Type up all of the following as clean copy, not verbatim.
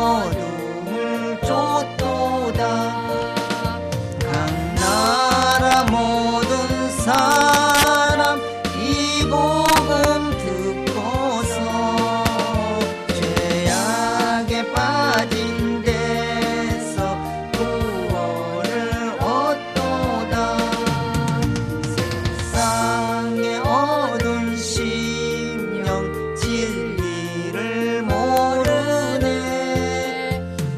어둠을 쫓도다. 각 나라 모든 사람 이 복음 듣고서 죄악에 빠진 데서 구원을 얻도다. 세상에 얻은 심령 진리를 모르네.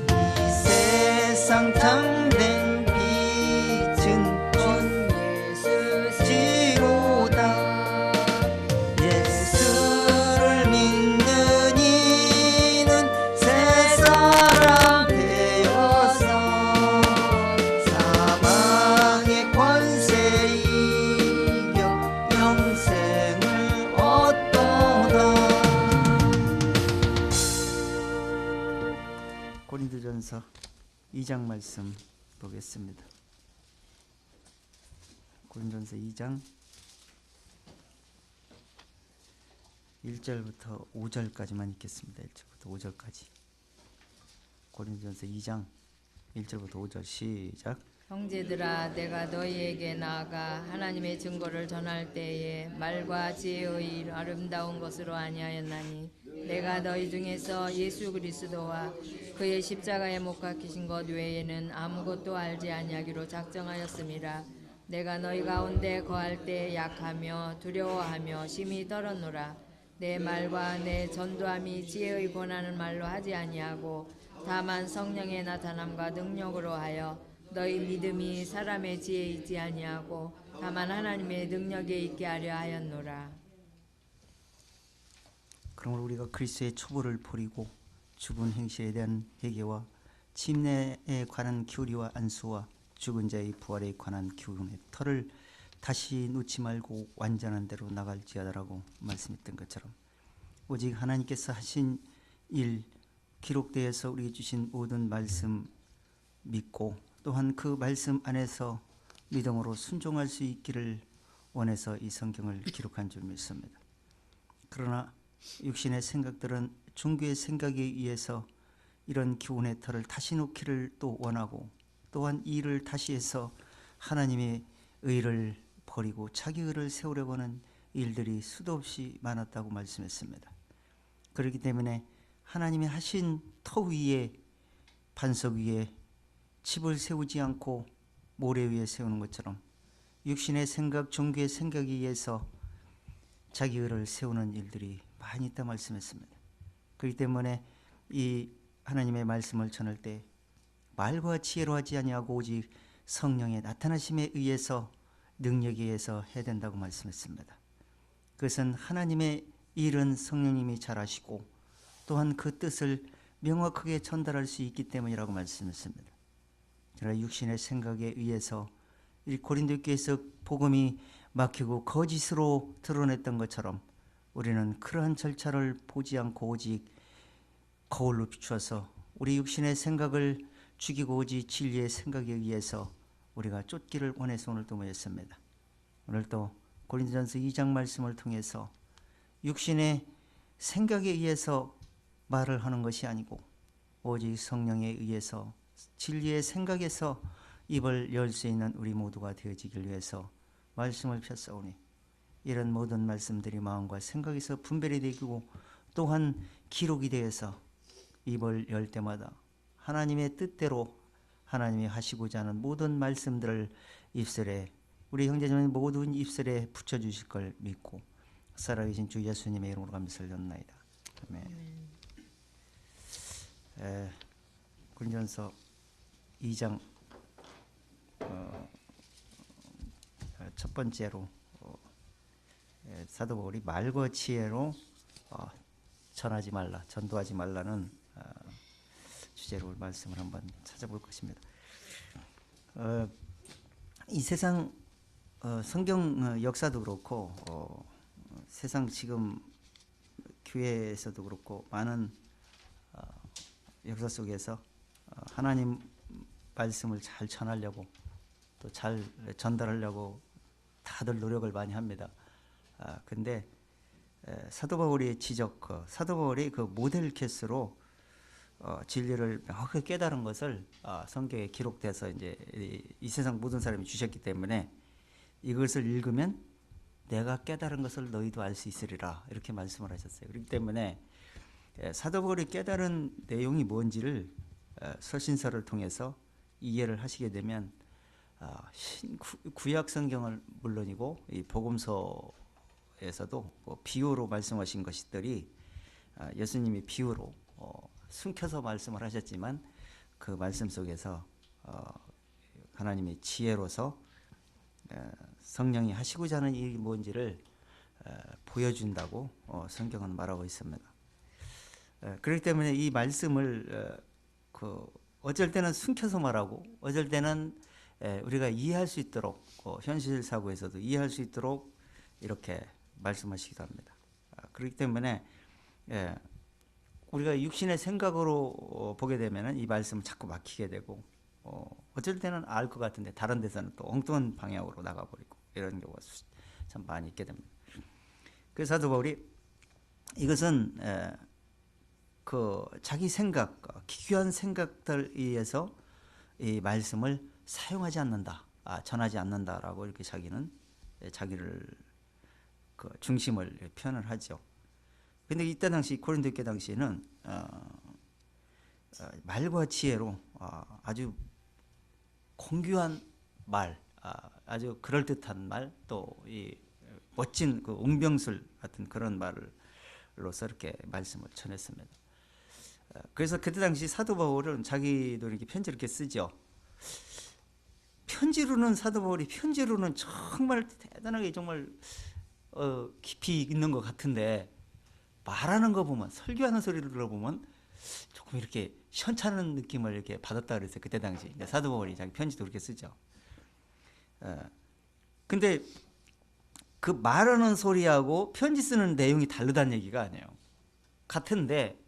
이 세상 참된 빛은 주 예수지로다. 예수를 믿는 이는 새 사람 되어서 사망의 권세 이겨 영생을 얻도다. 고린도전서 2장 말씀 보겠습니다. 고린도전서 2장 1절부터 5절까지만 읽겠습니다. 1절부터 5절까지. 고린도전서 2장 1절부터 5절 시작. 형제들아, 내가 너희에게 나아가 하나님의 증거를 전할 때에 말과 지혜의 아름다운 것으로 아니하였나니 내가 너희 중에서 예수 그리스도와 그의 십자가에 못 박히신 것 외에는 아무것도 알지 아니하기로 작정하였음이라. 내가 너희 가운데 거할 때 약하며 두려워하며 심히 떨었노라. 내 말과 내 전도함이 지혜의 권하는 말로 하지 아니하고 다만 성령의 나타남과 능력으로 하여 너희 믿음이 사람의 지혜에 있지 아니하고 다만 하나님의 능력에 있게 하려 하였노라. 그러므로 우리가 그리스도의 초보를 버리고 죽은 행실에 대한 회개와 침례에 관한 교리와 안수와 죽은 자의 부활에 관한 교훈의 터를 다시 놓지 말고 완전한 대로 나갈지어다라고 말씀했던 것처럼 오직 하나님께서 하신 일 기록되어서 우리에게 주신 모든 말씀 믿고 또한 그 말씀 안에서 믿음으로 순종할 수 있기를 원해서 이 성경을 기록한 줄 믿습니다. 그러나 육신의 생각들은 종교의 생각에 의해서 이런 교훈의 터를 다시 놓기를 또 원하고 또한 이 일을 다시 해서 하나님의 의를 버리고 자기 의를 세우려고 하는 일들이 수도 없이 많았다고 말씀했습니다. 그렇기 때문에 하나님이 하신 터 위에 반석 위에 집을 세우지 않고 모래 위에 세우는 것처럼 육신의 생각, 종교의 생각에 의해서 자기 의를 세우는 일들이 많이 있다 말씀했습니다. 그렇기 때문에 이 하나님의 말씀을 전할 때 말과 지혜로 하지 아니하고 오직 성령의 나타나심에 의해서 능력에 의해서 해야 된다고 말씀했습니다. 그것은 하나님의 일은 성령님이 잘 아시고 또한 그 뜻을 명확하게 전달할 수 있기 때문이라고 말씀했습니다. 그러나 육신의 생각에 의해서 이 고린도 교회에서 복음이 막히고 거짓으로 드러냈던 것처럼 우리는 그러한 절차를 보지 않고 오직 거울로 비추어서 우리 육신의 생각을 죽이고 오직 진리의 생각에 의해서 우리가 쫓기를 원해서 오늘도 모였습니다. 오늘도 고린도전서 2장 말씀을 통해서 육신의 생각에 의해서 말을 하는 것이 아니고 오직 성령에 의해서 진리의 생각에서 입을 열 수 있는 우리 모두가 되어지길 위해서 말씀을 폈사오니 이런 모든 말씀들이 마음과 생각에서 분별이 되고 또한 기록이 되어서 입을 열 때마다 하나님의 뜻대로 하나님이 하시고자 하는 모든 말씀들을 입술에 우리 형제자매 모든 입술에 붙여주실 걸 믿고 살아계신 주 예수님의 이름으로 감사를 드립니다. 아멘. 고린도전서 2장 첫 번째로 사도 바울이 말과 지혜로 전하지 말라, 전도하지 말라는 주제로 말씀을 한번 찾아볼 것입니다. 이 세상 성경 역사도 그렇고 세상 지금 교회에서도 그렇고 많은 역사 속에서 하나님 말씀을 잘 전하려고 또 잘 전달하려고 다들 노력을 많이 합니다. 근데 사도 바울이 사도 바울이 그 모델 케이스로 진리를 명확하게 깨달은 것을 성경에 기록돼서 이제 이 세상 모든 사람이 주셨기 때문에 이것을 읽으면 내가 깨달은 것을 너희도 알 수 있으리라 이렇게 말씀을 하셨어요. 그렇기 때문에 사도 바울이 깨달은 내용이 뭔지를 서신서를 통해서 이해를 하시게 되면 구약 성경을 물론이고 이 복음서에서도 비유로 말씀하신 것들이 예수님이 비유로 숨겨서 말씀을 하셨지만 그 말씀 속에서 하나님의 지혜로서 성령이 하시고자 하는 일이 뭔지를 보여준다고 성경은 말하고 있습니다. 그렇기 때문에 이 말씀을 어쩔 때는 숨겨서 말하고 어쩔 때는 우리가 이해할 수 있도록 현실 사고에서도 이해할 수 있도록 이렇게 말씀하시기도 합니다. 그렇기 때문에 우리가 육신의 생각으로 보게 되면 이 말씀을 자꾸 막히게 되고 어쩔 때는 알 것 같은데 다른 데서는 또 엉뚱한 방향으로 나가버리고 이런 경우가 참 많이 있게 됩니다. 그래서 사도 바울이 이것은 자기 생각, 기괴한 생각들 의해서 이 말씀을 사용하지 않는다, 전하지 않는다라고 이렇게 자기를 중심을 표현을 하죠. 근데 이때 당시 고린도 교회 당시에는 말과 지혜로 아주 공교한 말, 아주 그럴듯한 말, 또 이 멋진 웅병술 같은 그런 말로서 이렇게 말씀을 전했습니다. 그래서 그때 당시 사도 바울은 자기도 이렇게 편지를 이렇게 쓰죠. 사도 바울이 편지로는 정말 대단하게 정말 깊이 있는 것 같은데 말하는 거 보면 설교하는 소리를 들어보면 조금 이렇게 시원찮은 느낌을 이렇게 받았다 그랬어요. 그때 당시 사도 바울이 자기 편지도 그렇게 쓰죠. 근데 그 말하는 소리하고 편지 쓰는 내용이 다르다는 얘기가 아니에요. 같은데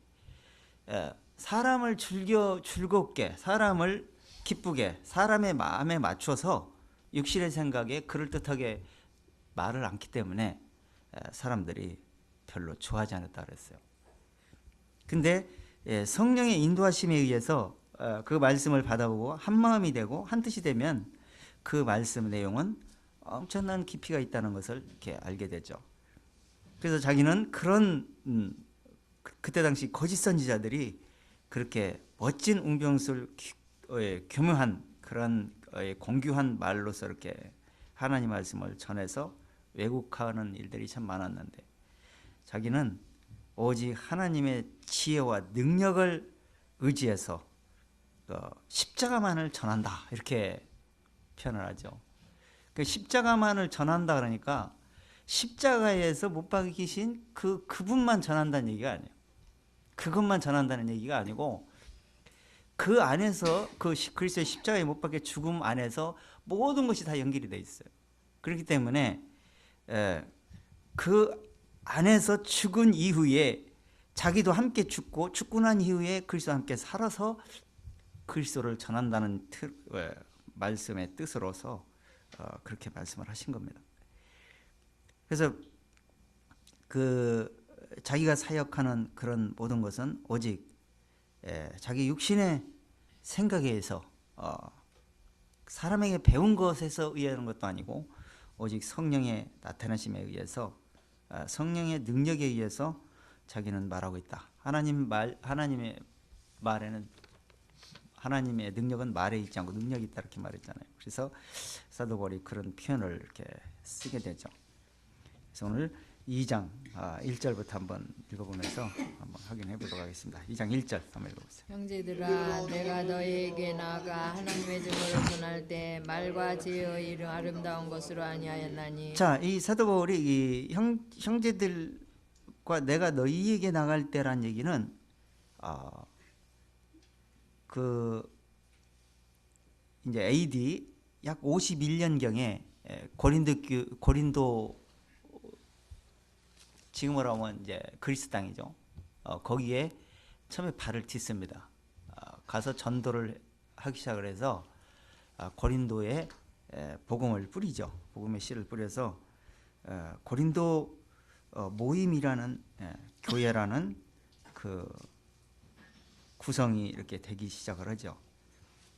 사람을 즐겁게, 사람을 기쁘게, 사람의 마음에 맞춰서 육신의 생각에 그럴듯하게 말을 않기 때문에 사람들이 별로 좋아하지 않았다 그랬어요. 근데 성령의 인도하심에 의해서 그 말씀을 받아보고 한 마음이 되고 한 뜻이 되면 그 말씀 내용은 엄청난 깊이가 있다는 것을 이렇게 알게 되죠. 그래서 자기는 그런 그때 당시 거짓 선지자들이 그렇게 멋진 웅병술 교묘한 그런 공교한 말로서 이렇게 하나님 말씀을 전해서 왜곡하는 일들이 참 많았는데 자기는 오직 하나님의 지혜와 능력을 의지해서 십자가만을 전한다 이렇게 표현을 하죠. 그 십자가만을 전한다 그러니까 십자가에서 못 박히신 그분만 전한다는 얘기가 아니에요. 그것만 전한다는 얘기가 아니고 그 안에서 그리스도의 십자가에 못 박혀 죽음 안에서 모든 것이 다 연결이 돼 있어요. 그렇기 때문에 그 안에서 죽은 이후에 자기도 함께 죽고 난 이후에 그리스도와 함께 살아서 그리스도를 전한다는 말씀의 뜻으로서 그렇게 말씀을 하신 겁니다. 그래서 자기가 사역하는 그런 모든 것은 오직 자기 육신의 생각에 의해서 사람에게 배운 것에서 의하는 것도 아니고 오직 성령의 나타나심에 의해서 성령의 능력에 의해서 자기는 말하고 있다. 하나님의 말에는 하나님의 능력은 말에 있지 않고 능력이 있다 이렇게 말했잖아요. 그래서 사도 바울이 그런 표현을 이렇게 쓰게 되죠. 그래서 오늘 2장 1절부터 한번 읽어보면서 한번 확인해 보도록 하겠습니다. 2장 1절 한번 읽어보세요. 형제들아 내가 너희에게 나아가 하나님의 증거를 전할 때 말과 지혜의 이름 아름다운 것으로 아니하였나니. 자, 이 사도 바울이 이 형제들과 내가 너희에게 나갈 때란 얘기는 이제 AD 약 51년경에 고린도 지금으로 하면 이제 그리스 땅이죠. 거기에 처음에 발을 딛습니다. 가서 전도를 하기 시작을 해서 고린도에 복음을 뿌리죠. 복음의 씨를 뿌려서 고린도 모임이라는 교회라는 구성이 이렇게 되기 시작을 하죠.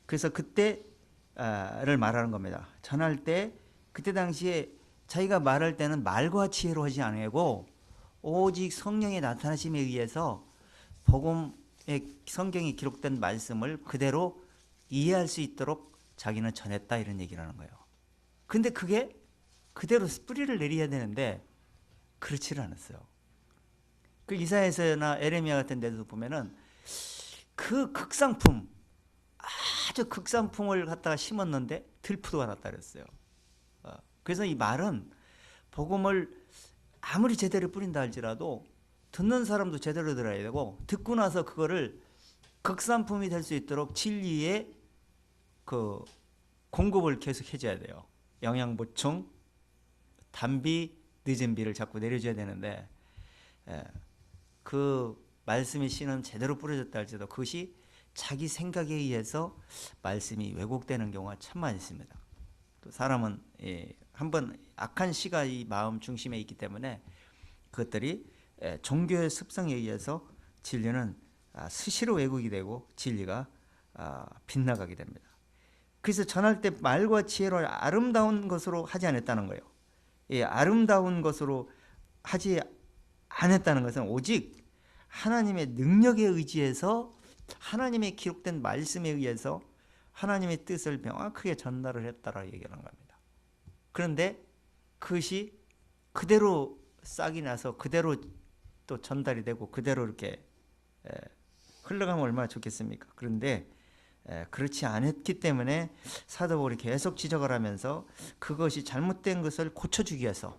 그래서 그때를 말하는 겁니다. 전할 때 그때 당시에 자기가 말할 때는 말과 지혜로 하지 아니하고 오직 성령의 나타나심에 의해서 복음의 성경에 기록된 말씀을 그대로 이해할 수 있도록 자기는 전했다, 이런 얘기를 하는 거예요. 근데 그게 그대로 뿌리를 내려야 되는데 그렇지를 않았어요. 그 이사야서나 에레미야 같은 데도 보면은 그 극상품, 아주 극상품을 갖다가 심었는데 들푸도가 났다 그랬어요. 그래서 이 말은 복음을 아무리 제대로 뿌린다 할지라도 듣는 사람도 제대로 들어야 되고, 듣고 나서 그거를 극상품이 될 수 있도록 진리의 그 공급을 계속 해줘야 돼요. 영양 보충, 단비, 늦은 비를 자꾸 내려줘야 되는데, 그 말씀의 씨는 제대로 뿌려졌다 할지라도 그것이 자기 생각에 의해서 말씀이 왜곡되는 경우가 참 많이 있습니다. 또 사람은 한번 악한 씨가 이 마음 중심에 있기 때문에 그것들이 종교의 습성에 의해서 진리는 수시로 왜곡이 되고 진리가 빗나가게 됩니다. 그래서 전할 때 말과 지혜로 아름다운 것으로 하지 않았다는 거예요. 아름다운 것으로 하지 않았다는 것은 오직 하나님의 능력에 의지해서, 하나님의 기록된 말씀에 의해서 하나님의 뜻을 명확하게 전달을 했다라고 얘기하는 겁니다. 그런데 그것이 그대로 싹이 나서 그대로 또 전달이 되고 그대로 이렇게 흘러가면 얼마나 좋겠습니까? 그런데 그렇지 않았기 때문에 사도 바울이 계속 지적을 하면서 그것이 잘못된 것을 고쳐주기 위해서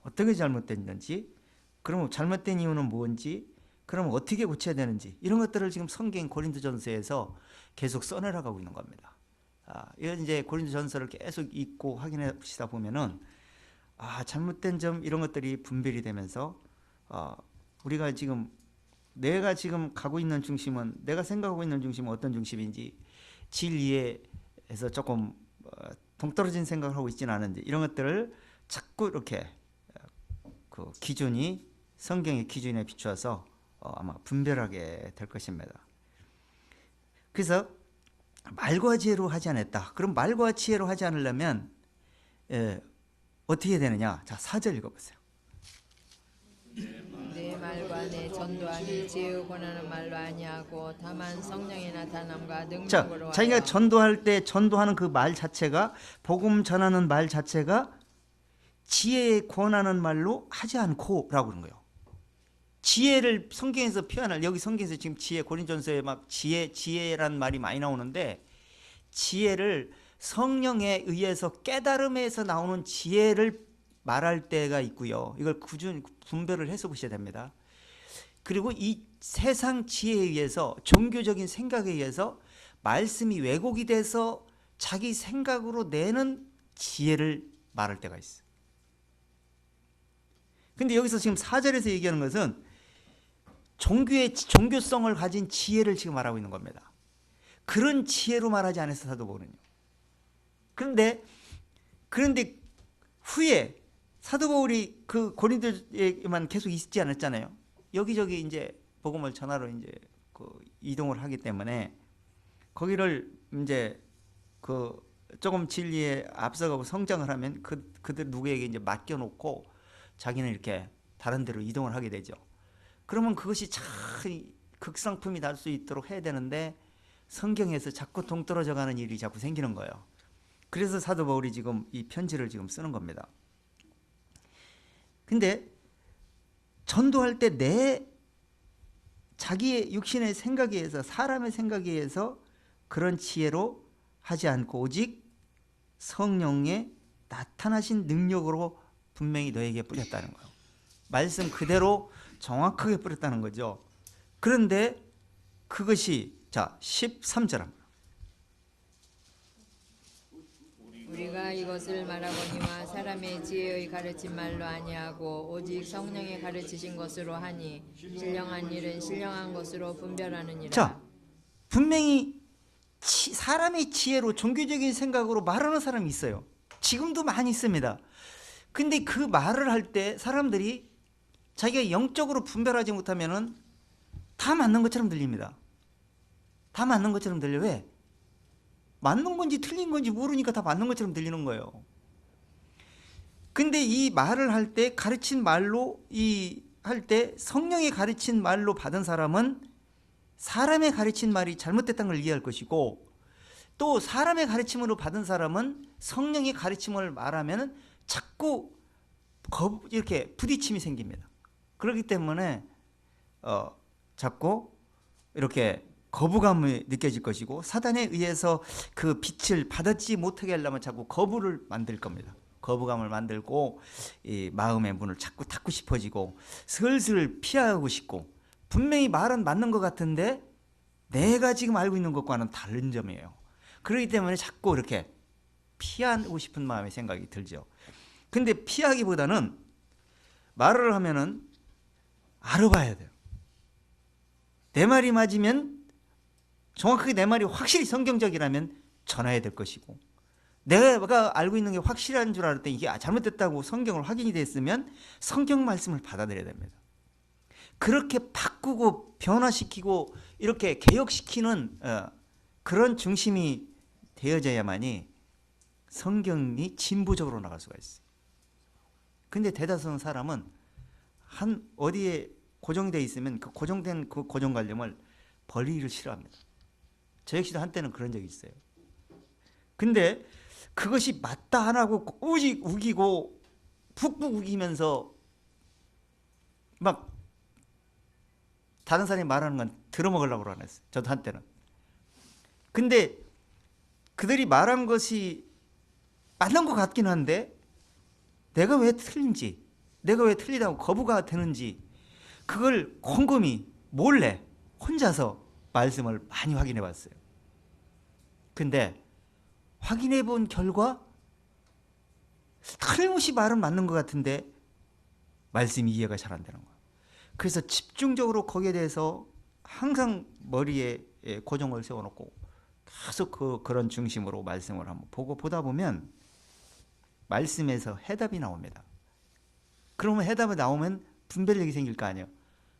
어떻게 잘못됐는지, 그러면 잘못된 이유는 뭔지, 그러면 어떻게 고쳐야 되는지, 이런 것들을 지금 성경 고린도전서에서 계속 써내려가고 있는 겁니다. 이건 이제 고린도전서를 계속 읽고 확인해 보시다 보면은 잘못된 점, 이런 것들이 분별이 되면서 우리가 지금 내가 지금 가고 있는 중심은, 내가 생각하고 있는 중심은 어떤 중심인지, 진리에서 조금 동떨어진 생각을 하고 있지는 않은지, 이런 것들을 자꾸 이렇게 그 기준이 성경의 기준에 비추어서 아마 분별하게 될 것입니다. 그래서 말과 지혜로 하지 않았다. 그럼 말과 지혜로 하지 않으려면 어떻게 해야 되느냐? 자, 4절 읽어보세요. 내 말과 내 전도함이 지혜의 권하는 말로 아니하고 다만 성령의 나타남과 능력으로 자기가 하여. 전도할 때 전도하는 그 말 자체가, 복음 전하는 말 자체가 지혜에 권하는 말로 하지 않고 라고 그런 거예요. 지혜를 성경에서 표현할, 여기 성경에서 지금 지혜, 고린도전서에 막 지혜란 말이 많이 나오는데, 지혜를 성령에 의해서 깨달음에서 나오는 지혜를 말할 때가 있고요. 이걸 분별을 해서 보셔야 됩니다. 그리고 이 세상 지혜에 의해서, 종교적인 생각에 의해서 말씀이 왜곡이 돼서 자기 생각으로 내는 지혜를 말할 때가 있어요. 근데 여기서 지금 4절에서 얘기하는 것은 종교성을 가진 지혜를 지금 말하고 있는 겁니다. 그런 지혜로 말하지 않았어, 사도 바울은요. 그런데 후에 사도 바울이 그 고린도에만 계속 있지 않았잖아요. 여기저기 이제 복음을 전하러 이제 그 이동을 하기 때문에 거기를 이제 그 조금 진리에 앞서가고 성장을 하면 그들 누구에게 이제 맡겨놓고 자기는 이렇게 다른 데로 이동을 하게 되죠. 그러면 그것이 참 극상품이 날 수 있도록 해야 되는데 성경에서 자꾸 동떨어져 가는 일이 자꾸 생기는 거예요. 그래서 사도 바울이 지금 이 편지를 지금 쓰는 겁니다. 근데 전도할 때 자기의 육신의 생각에 의해서, 사람의 생각에 의해서 그런 지혜로 하지 않고 오직 성령의 나타나신 능력으로 분명히 너에게 뿌렸다는 거예요. 말씀 그대로 정확하게 뿌렸다는 거죠. 그런데 그것이, 자, 13절 합니다. 우리가 이것을 말하거니와 사람의 지혜의 가르친 말로 아니하고 오직 성령의 가르치신 것으로 하니 신령한 일은 신령한 것으로 분별하느니라. 자, 분명히 사람의 지혜로, 종교적인 생각으로 말하는 사람이 있어요. 지금도 많이 있습니다. 근데 그 말을 할 때 사람들이 자기가 영적으로 분별하지 못하면은 다 맞는 것처럼 들립니다. 다 맞는 것처럼 들려. 왜? 맞는 건지 틀린 건지 모르니까 다 맞는 것처럼 들리는 거예요. 근데 이 말을 할 때 가르친 말로 할 때 성령이 가르친 말로 받은 사람은 사람의 가르친 말이 잘못됐다는 걸 이해할 것이고, 또 사람의 가르침으로 받은 사람은 성령의 가르침을 말하면 자꾸 이렇게 부딪힘이 생깁니다. 그렇기 때문에 자꾸 이렇게 거부감이 느껴질 것이고, 사단에 의해서 그 빛을 받지 못하게 하려면 자꾸 거부를 만들 겁니다. 거부감을 만들고 이 마음의 문을 자꾸 닫고 싶어지고 슬슬 피하고 싶고, 분명히 말은 맞는 것 같은데 내가 지금 알고 있는 것과는 다른 점이에요. 그렇기 때문에 자꾸 이렇게 피하고 싶은 마음의 생각이 들죠. 근데 피하기보다는 말을 하면은 알아봐야 돼요. 내 말이 맞으면, 정확하게 내 말이 확실히 성경적이라면 전해야 될 것이고, 내가 알고 있는 게 확실한 줄 알았더니 이게 잘못됐다고 성경을 확인이 됐으면 성경 말씀을 받아들여야 됩니다. 그렇게 바꾸고 변화시키고 이렇게 개혁시키는 그런 중심이 되어져야만이 성경이 진보적으로 나갈 수가 있어요. 근데 대다수 사람은 한 어디에 고정되어 있으면 그 고정된 그 고정관념을 버리기를 싫어합니다. 저 역시도 한때는 그런 적이 있어요. 근데 그것이 맞다 안 하고 오직 우기고 푹푹 우기면서 막 다른 사람이 말하는 건 들어먹으려고 그러냈어요. 저도 한때는. 근데 그들이 말한 것이 맞는 것 같긴 한데 내가 왜 틀린지, 내가 왜 틀리다고 거부가 되는지, 그걸 곰곰이 몰래 혼자서 말씀을 많이 확인해 봤어요. 근데 확인해 본 결과 틀림없이 말은 맞는 것 같은데 말씀이 이해가 잘 안 되는 거예요. 그래서 집중적으로 거기에 대해서 항상 머리에 고정을 세워놓고 계속 그런 중심으로 말씀을 한번 보다 보면 말씀에서 해답이 나옵니다. 그러면 해답이 나오면 분별력이 생길 거 아니에요.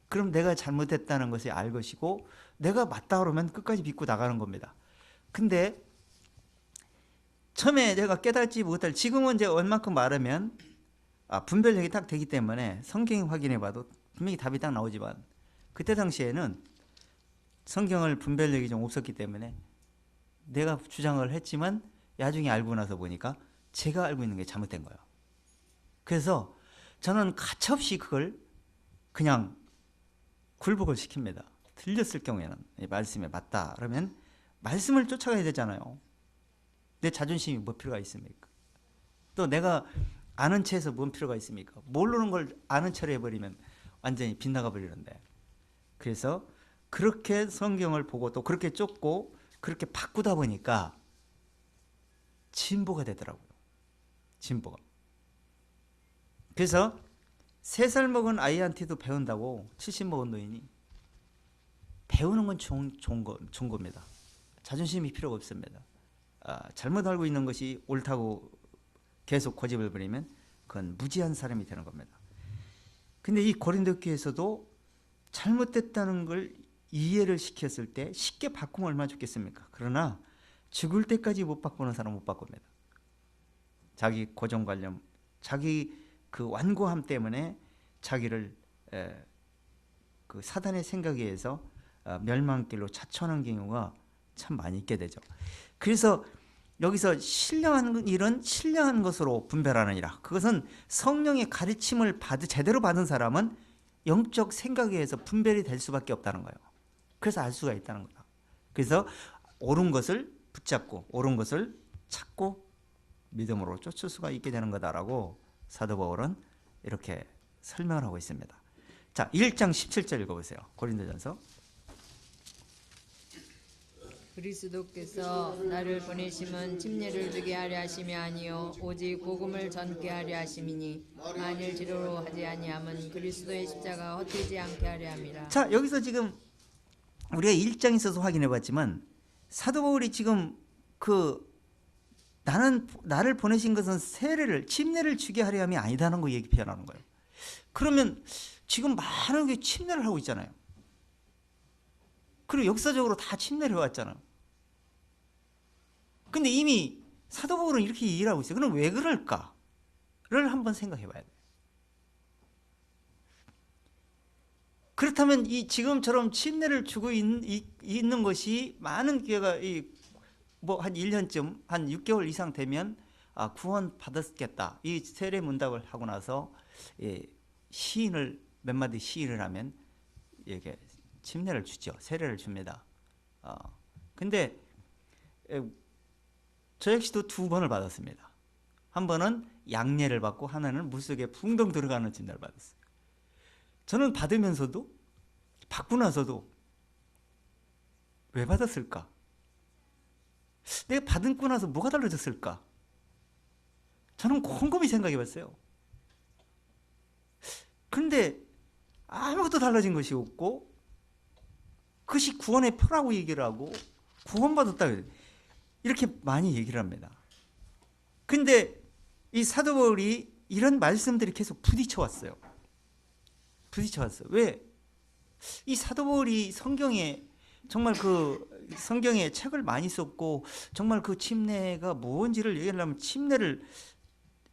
그럼 내가 잘못했다는 것을 알 것이고, 내가 맞다 그러면 끝까지 믿고 나가는 겁니다. 근데 처음에 내가 깨닫지 못할, 지금은 이제 얼만큼 말하면 분별력이 딱 되기 때문에 성경이 확인해 봐도 분명히 답이 딱 나오지만, 그때 당시에는 성경을 분별력이 좀 없었기 때문에 내가 주장을 했지만 나중에 알고 나서 보니까 제가 알고 있는 게 잘못된 거예요. 그래서 저는 가차없이 그걸 그냥 굴복을 시킵니다. 틀렸을 경우에는 말씀에 맞다 그러면 말씀을 쫓아가야 되잖아요. 내 자존심이 뭐 필요가 있습니까? 또 내가 아는 체에서 뭔 필요가 있습니까? 모르는 걸 아는 체로 해버리면 완전히 빗나가 버리는데. 그래서 그렇게 성경을 보고 또 그렇게 쫓고 그렇게 바꾸다 보니까 진보가 되더라고요. 진보가. 그래서 3살 먹은 아이한테도 배운다고 70 먹은 노인이, 배우는 건 좋은 겁니다. 자존심이 필요가 없습니다. 잘못 알고 있는 것이 옳다고 계속 고집을 부리면 그건 무지한 사람이 되는 겁니다. 근데 이 고린도 교회에서도 잘못됐다는 걸 이해를 시켰을 때 쉽게 바꾸면 얼마나 좋겠습니까? 그러나 죽을 때까지 못 바꾸는 사람은 못 바꿉니다. 자기 고정관념, 자기 그 완고함 때문에 자기를 그 사단의 생각에 의해서 멸망길로 자천한 경우가 참 많이 있게 되죠. 그래서 여기서 신령한 일은 신령한 것으로 분별하느니라. 그것은 성령의 가르침을 제대로 받은 사람은 영적 생각에 의해서 분별이 될 수밖에 없다는 거예요. 그래서 알 수가 있다는 거다. 그래서 옳은 것을 붙잡고 옳은 것을 찾고 믿음으로 쫓을 수가 있게 되는 거다라고 사도 바울은 이렇게 설명을 하고 있습니다. 자, 1장 17절 읽어보세요. 고린도전서. 그리스도께서 나를 보내심은 침례를 주게 하려 하심이 아니요 오직 복음을 전케 하려 하심이니 만일 지로로 하지 아니함은 그리스도의 십자가 헛되지 않게 하려 함이라. 자, 여기서 지금 우리가 1장에서도 확인해 봤지만 사도 바울이 지금 나를 보내신 것은 침례를 주게 하려 함이 아니다는 거 얘기 표현하는 거예요. 그러면 지금 많은 게 침례를 하고 있잖아요. 그리고 역사적으로 다 침례를 해왔잖아. 근데 이미 사도 바울은 이렇게 얘기를 하고 있어요. 그럼 왜 그럴까를 한번 생각해 봐야 돼요. 그렇다면 이 지금처럼 침례를 주고 있는 것이 많은 교회가 뭐 한 1년쯤, 한 6개월 이상 되면 구원 받았겠다. 이 세례 문답을 하고 나서 시인을 몇 마디 시인을 하면 이게 침례를 주죠. 세례를 줍니다. 근데 저 역시도 2번을 받았습니다. 한 번은 양례를 받고 하나는 물속에 붕덩 들어가는 침례를 받았어요. 저는 받으면서도 받고 나서도 왜 받았을까? 내가 받고 나서 뭐가 달라졌을까? 저는 곰곰이 생각해 봤어요. 그런데 아무것도 달라진 것이 없고 그것이 구원의 표라고 얘기를 하고 구원받았다 이렇게 많이 얘기를 합니다. 근데 이 사도 바울이 이런 말씀들이 계속 부딪혀 왔어요. 왜? 이 사도 바울이 성경에 정말 그 성경에 책을 많이 썼고 정말 그 침례가 뭔지를 얘기하려면 침례를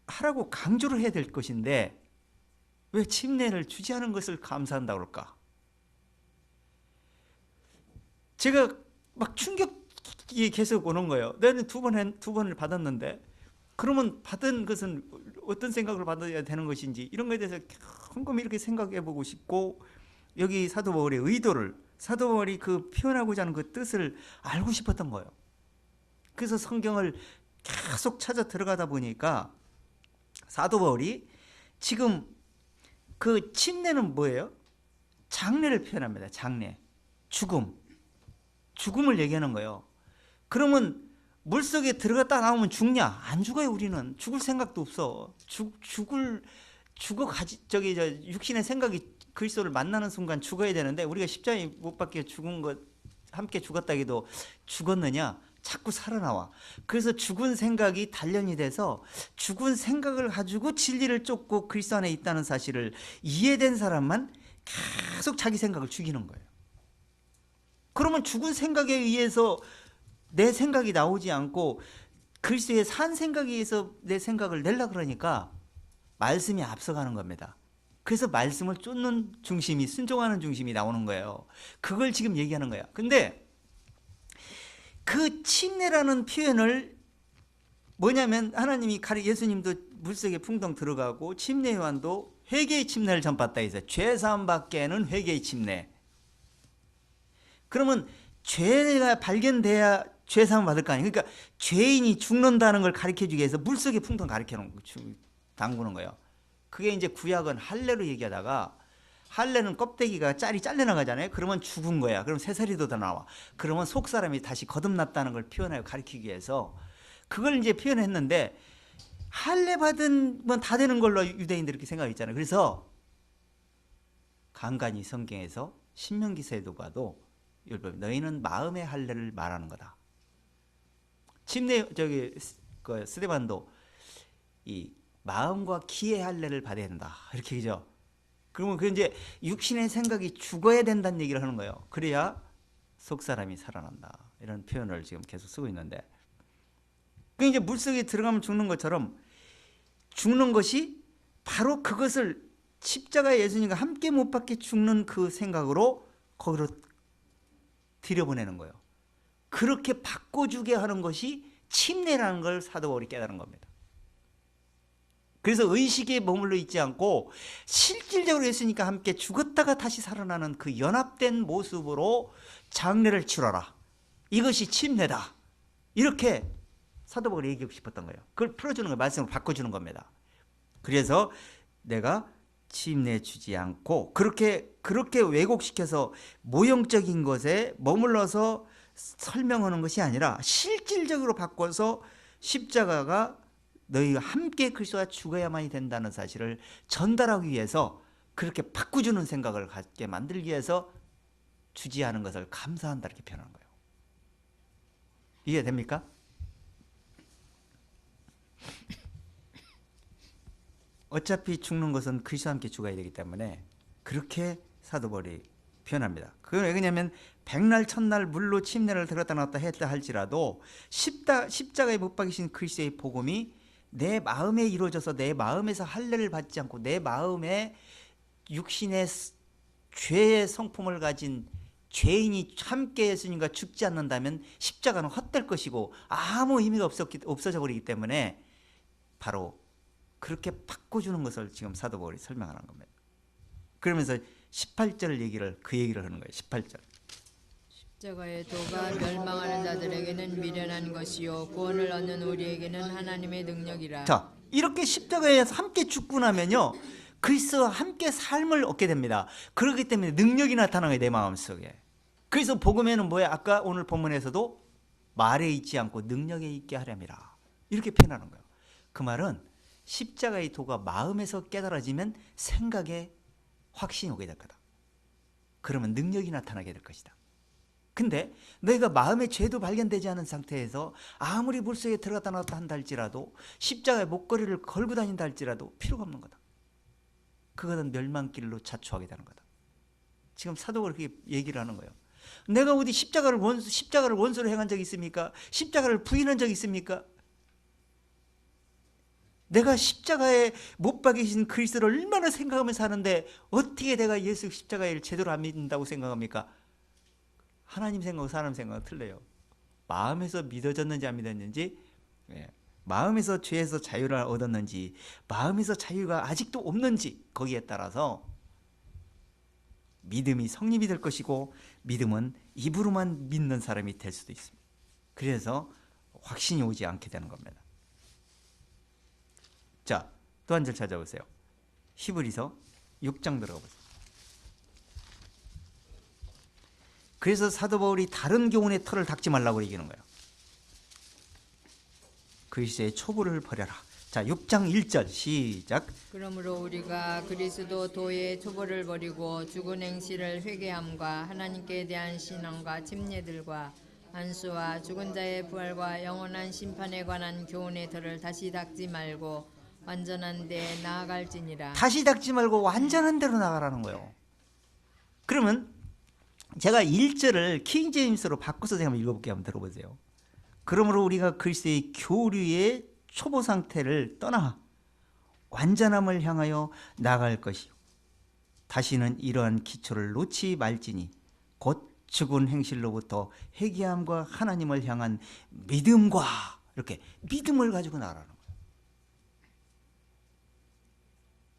하라고 강조를 해야 될 것인데 왜 침례를 주지 않은 것을 감사한다고 그럴까? 제가 막 충격이 계속 오는 거예요. 나는 두 번을 받았는데 그러면 받은 것은 어떤 생각을 받아야 되는 것인지 이런 것에 대해서 곰곰이 이렇게 생각해 보고 싶고 여기 사도 바울의 의도를 사도 바울이 그 표현하고자 하는 그 뜻을 알고 싶었던 거예요. 그래서 성경을 계속 찾아 들어가다 보니까 사도 바울이 지금 그 침례는 뭐예요? 장례를 표현합니다. 장례, 죽음을 얘기하는 거예요. 그러면 물속에 들어갔다 나오면 죽냐? 안 죽어요. 우리는 죽을 생각도 없어. 육신의 생각이 그리스도를 만나는 순간 죽어야 되는데 우리가 십자가에 못 박혀 죽은 것 함께 죽었다 해도 죽었느냐? 자꾸 살아나와. 그래서 죽은 생각이 단련이 돼서 죽은 생각을 가지고 진리를 쫓고 그리스도 안에 있다는 사실을 이해된 사람만 계속 자기 생각을 죽이는 거예요. 그러면 죽은 생각에 의해서 내 생각이 나오지 않고 그리스도의 산 생각에 의해서 내 생각을 내려고 그러니까 말씀이 앞서가는 겁니다. 그래서 말씀을 쫓는 중심이, 순종하는 중심이 나오는 거예요. 그걸 지금 얘기하는 거야. 근데 그 침례라는 표현을 뭐냐면 하나님이 예수님도 물속에 풍덩 들어가고 침례 요한도 회개의 침례를 전받다 해서 죄사함 받게는 회개의 침례. 그러면 죄가 발견돼야 죄사함을 받을 거 아니에요. 그러니까 죄인이 죽는다는 걸 가르쳐주기 위해서 물속에 풍덩 담그는 거예요. 그게 이제 구약은 할례로 얘기하다가 할례는 껍데기가 짤이 잘려나가잖아요. 그러면 죽은 거야. 그럼 새살이 더 나와. 그러면 속 사람이 다시 거듭났다는 걸 표현하여 가르치기 위해서 그걸 이제 표현했는데 할례 받으면 다 되는 걸로 유대인들이 이렇게 생각했잖아요. 그래서 간간히 성경에서 신명기서에도 봐도 너희는 마음의 할례를 말하는 거다. 스데반도 이 마음과 기의 할례를 받아야 된다. 이렇게 얘기죠. 그러면 그 이제 육신의 생각이 죽어야 된다는 얘기를 하는 거예요. 그래야 속 사람이 살아난다. 이런 표현을 지금 계속 쓰고 있는데, 그 이제 물속에 들어가면 죽는 것처럼 죽는 것이 바로 그것을 십자가에 예수님과 함께 못 박혀 죽는 그 생각으로 거기로 들여보내는 거예요. 그렇게 바꿔주게 하는 것이 침례라는 걸 사도 바울이 깨달은 겁니다. 그래서 의식에 머물러 있지 않고 실질적으로 예수님과 함께 죽었다가 다시 살아나는 그 연합된 모습으로 장례를 치러라. 이것이 침례다. 이렇게 사도 바울이 얘기하고 싶었던 거예요. 그걸 풀어주는 거예요. 말씀을 바꿔주는 겁니다. 그래서 내가 침례 주지 않고 그렇게 왜곡시켜서 모형적인 것에 머물러서 설명하는 것이 아니라 실질적으로 바꿔서 십자가가 너희가 함께 그리스도와 죽어야만이 된다는 사실을 전달하기 위해서 그렇게 바꾸주는 생각을 갖게 만들기 위해서 주지 않은 것을 감사한다 이렇게 표현하는 거예요. 이해됩니까? 어차피 죽는 것은 그리스도와 함께 죽어야 되기 때문에 그렇게 사도 바울이 표현합니다. 그건 왜 그러냐면 백날 천날 물로 침례를 들었다 놨다 했다 할지라도 십자가에 못 박이신 그리스도의 복음이 내 마음에 이루어져서 내 마음에서 할례를 받지 않고 내 마음에 육신의 죄의 성품을 가진 죄인이 함께 예수님과 죽지 않는다면 십자가는 헛될 것이고 아무 의미가 없어져 버리기 때문에 바로 그렇게 바꿔주는 것을 지금 사도 바울이 설명하는 겁니다. 그러면서 18절 그 얘기를 하는 거예요. 18절. 십자가의 도가 멸망하는 자들에게는 미련한 것이요 구원을 얻는 우리에게는 하나님의 능력이라. 자, 이렇게 십자가에서 함께 죽고 나면요 그리스도와 함께 삶을 얻게 됩니다. 그렇기 때문에 능력이 나타나게 내 마음속에. 그래서 복음에는 뭐야? 아까 오늘 본문에서도 말에 있지 않고 능력에 있게 하렴이라 이렇게 표현하는 거예요. 그 말은 십자가의 도가 마음에서 깨달아지면 생각에 확신이 오게 될 거다. 그러면 능력이 나타나게 될 것이다. 근데 너희가 마음의 죄도 발견되지 않은 상태에서 아무리 물속에 들어갔다 나왔다 한다 할지라도 십자가의 목걸이를 걸고 다닌다 할지라도 필요가 없는 거다. 그것은 멸망길로 자초하게 되는 거다. 지금 사도가 그렇게 얘기를 하는 거예요. 내가 어디 십자가를 원수로 행한 적이 있습니까? 십자가를 부인한 적이 있습니까? 내가 십자가에 못 박이신 그리스도를 얼마나 생각하면서 사는데 어떻게 내가 예수 십자가를 제대로 안 믿는다고 생각합니까? 하나님 생각하고 사람 생각은 틀려요. 마음에서 믿어졌는지 안 믿었는지, 마음에서 죄에서 자유를 얻었는지, 마음에서 자유가 아직도 없는지 거기에 따라서 믿음이 성립이 될 것이고 믿음은 입으로만 믿는 사람이 될 수도 있습니다. 그래서 확신이 오지 않게 되는 겁니다. 자, 또 한 절 찾아보세요. 히브리서 6장 들어가 보세요. 그래서 사도 바울이 다른 교훈의 털을 닦지 말라고 얘기하는 거예요. 그리스도의 초보를 버려라. 자, 6장 1절 시작. 그러므로 우리가 그리스도 도의 초보를 버리고 죽은 행실을 회개함과 하나님께 대한 신앙과 침례들과 안수와 죽은 자의 부활과 영원한 심판에 관한 교훈의 털을 다시 닦지 말고 완전한 데 나아갈지니라. 다시 닦지 말고 완전한 대로 나가라는 거예요. 그러면 제가 1절을 킹제임스로 바꿔서 제가 한번 읽어볼게요. 한번 들어보세요. 그러므로 우리가 그리스도의 교류의 초보 상태를 떠나 완전함을 향하여 나아갈 것이요 다시는 이러한 기초를 놓지 말지니 곧 죽은 행실로부터 회개함과 하나님을 향한 믿음과 이렇게 믿음을 가지고 나아가는 거예요.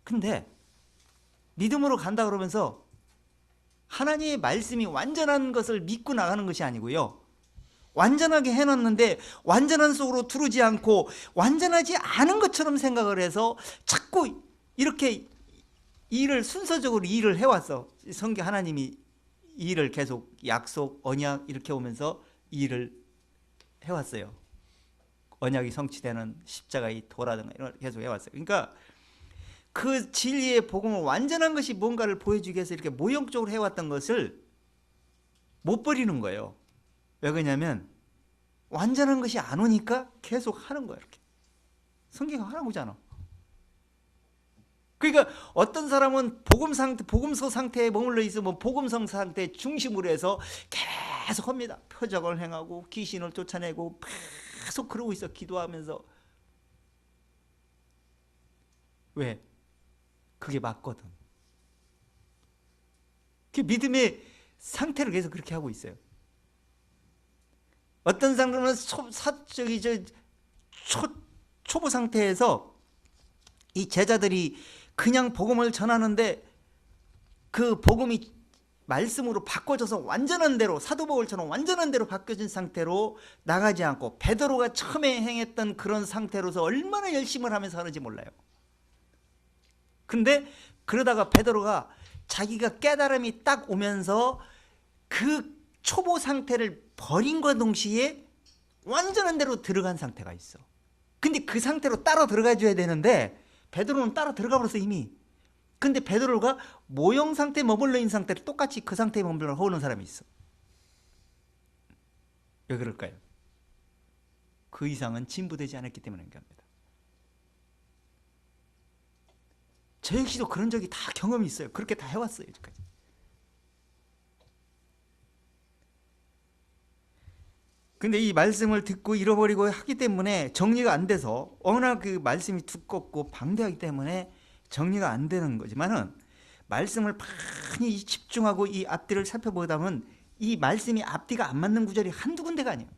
근데 믿음으로 간다 그러면서 하나님의 말씀이 완전한 것을 믿고 나가는 것이 아니고요. 완전하게 해놨는데 완전한 속으로 두르지 않고 완전하지 않은 것처럼 생각을 해서 자꾸 이렇게 순서적으로 일을 해왔어. 성경 하나님이 일을 계속 약속, 언약 이렇게 오면서 일을 해왔어요. 언약이 성취되는 십자가의 도라든가 이런 걸 계속 해왔어요. 그러니까 그 진리의 복음을 완전한 것이 뭔가를 보여주기 위해서 이렇게 모형적으로 해왔던 것을 못 버리는 거예요. 왜 그러냐면 완전한 것이 안 오니까 계속 하는 거예요. 이렇게 성경이 하라고 하잖아. 그러니까 어떤 사람은 복음서 상태에 머물러 있으면 복음성 상태 중심으로 해서 계속 합니다. 표적을 행하고 귀신을 쫓아내고 계속 그러고 있어. 기도하면서. 왜? 그게 맞거든. 그 믿음의 상태를 계속 그렇게 하고 있어요. 어떤 사람은 초보 상태에서 이 제자들이 그냥 복음을 전하는데 그 복음이 말씀으로 바꿔져서 완전한 대로 사도 바울처럼 완전한 대로 바뀌어진 상태로 나가지 않고 베드로가 처음에 행했던 그런 상태로서 얼마나 열심을 하면서 하는지 몰라요. 근데 그러다가 베드로가 자기가 깨달음이 딱 오면서 그 초보 상태를 버린과 동시에 완전한 대로 들어간 상태가 있어. 근데 그 상태로 따라 들어가 줘야 되는데 베드로는 따라 들어가 버렸어 이미. 근데 베드로가 모형 상태에 머물러 있는 상태를 똑같이 그 상태에 머물러 오는 사람이 있어. 왜 그럴까요? 그 이상은 진부되지 않았기 때문인 겁니다. 저 역시도 그런 적이 다 경험이 있어요. 그렇게 다 해왔어요. 여기까지. 근데 이 말씀을 듣고 잃어버리고 하기 때문에 정리가 안 돼서 워낙 그 말씀이 두껍고 방대하기 때문에 정리가 안 되는 거지만은 말씀을 많이 집중하고 이 앞뒤를 살펴보다 보면 이 말씀이 앞뒤가 안 맞는 구절이 한두 군데가 아니에요.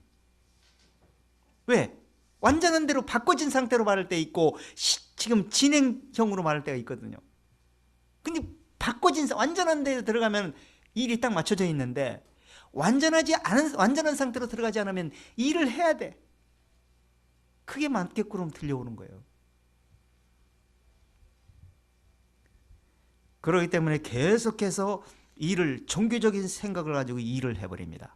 왜? 완전한 대로 바꿔진 상태로 말할 때 있고 지금 진행형으로 말할 때가 있거든요. 근데 바꿔진 완전한 데로 들어가면 일이 딱 맞춰져 있는데 완전한 상태로 들어가지 않으면 일을 해야 돼. 그게 맞게끔 들려오는 거예요. 그렇기 때문에 계속해서 종교적인 생각을 가지고 일을 해버립니다.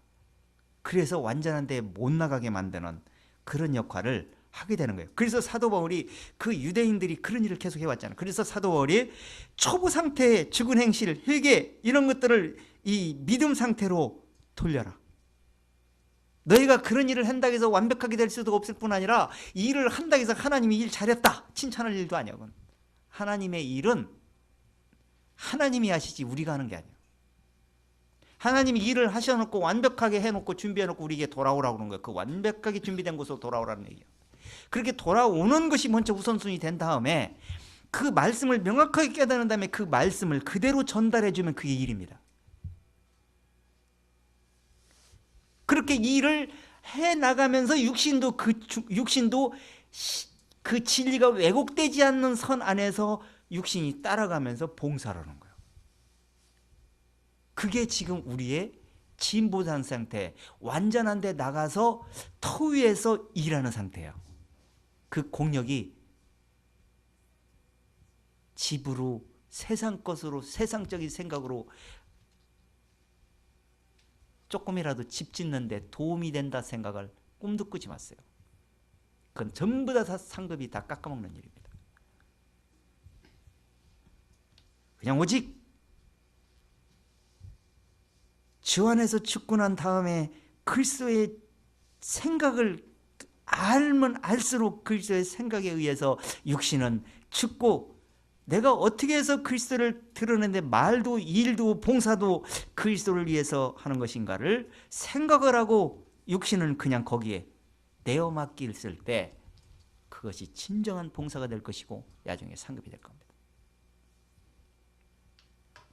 그래서 완전한 데 못 나가게 만드는 그런 역할을 하게 되는 거예요. 그래서 사도 바울이 그 유대인들이 그런 일을 계속 해왔잖아요. 그래서 사도 바울이 초보 상태의 죽은 행실, 회개 이런 것들을 이 믿음 상태로 돌려라. 너희가 그런 일을 한다고 해서 완벽하게 될 수도 없을 뿐 아니라 이 일을 한다고 해서 하나님이 일 잘했다 칭찬할 일도 아니야. 하나님의 일은 하나님이 하시지 우리가 하는 게 아니에요. 하나님이 일을 하셔놓고 완벽하게 해놓고 준비해놓고 우리에게 돌아오라고 그러는 거예요. 그 완벽하게 준비된 곳으로 돌아오라는 얘기예요. 그렇게 돌아오는 것이 먼저 우선순위 된 다음에 그 말씀을 명확하게 깨달은 다음에 그 말씀을 그대로 전달해주면 그게 일입니다. 그렇게 일을 해나가면서 육신도 그 진리가 왜곡되지 않는 선 안에서 육신이 따라가면서 봉사를 하는 거예요. 그게 지금 우리의 진보한 상태, 완전한 데 나가서 터 위에서 일하는 상태예요. 그 공력이 집으로 세상 것으로 세상적인 생각으로 조금이라도 집 짓는데 도움이 된다 생각을 꿈도 꾸지 마세요. 그건 전부 다 상급이 다 깎아먹는 일입니다. 그냥 오직 주 안에서 죽고 난 다음에 그리스도의 생각을 알면 알수록 그리스도의 생각에 의해서 육신은 죽고 내가 어떻게 해서 그리스도를 드러내는데 말도 일도 봉사도 그리스도를 위해서 하는 것인가를 생각을 하고 육신은 그냥 거기에 내어 맡겼을 때 그것이 진정한 봉사가 될 것이고 나중에 상급이 될 겁니다.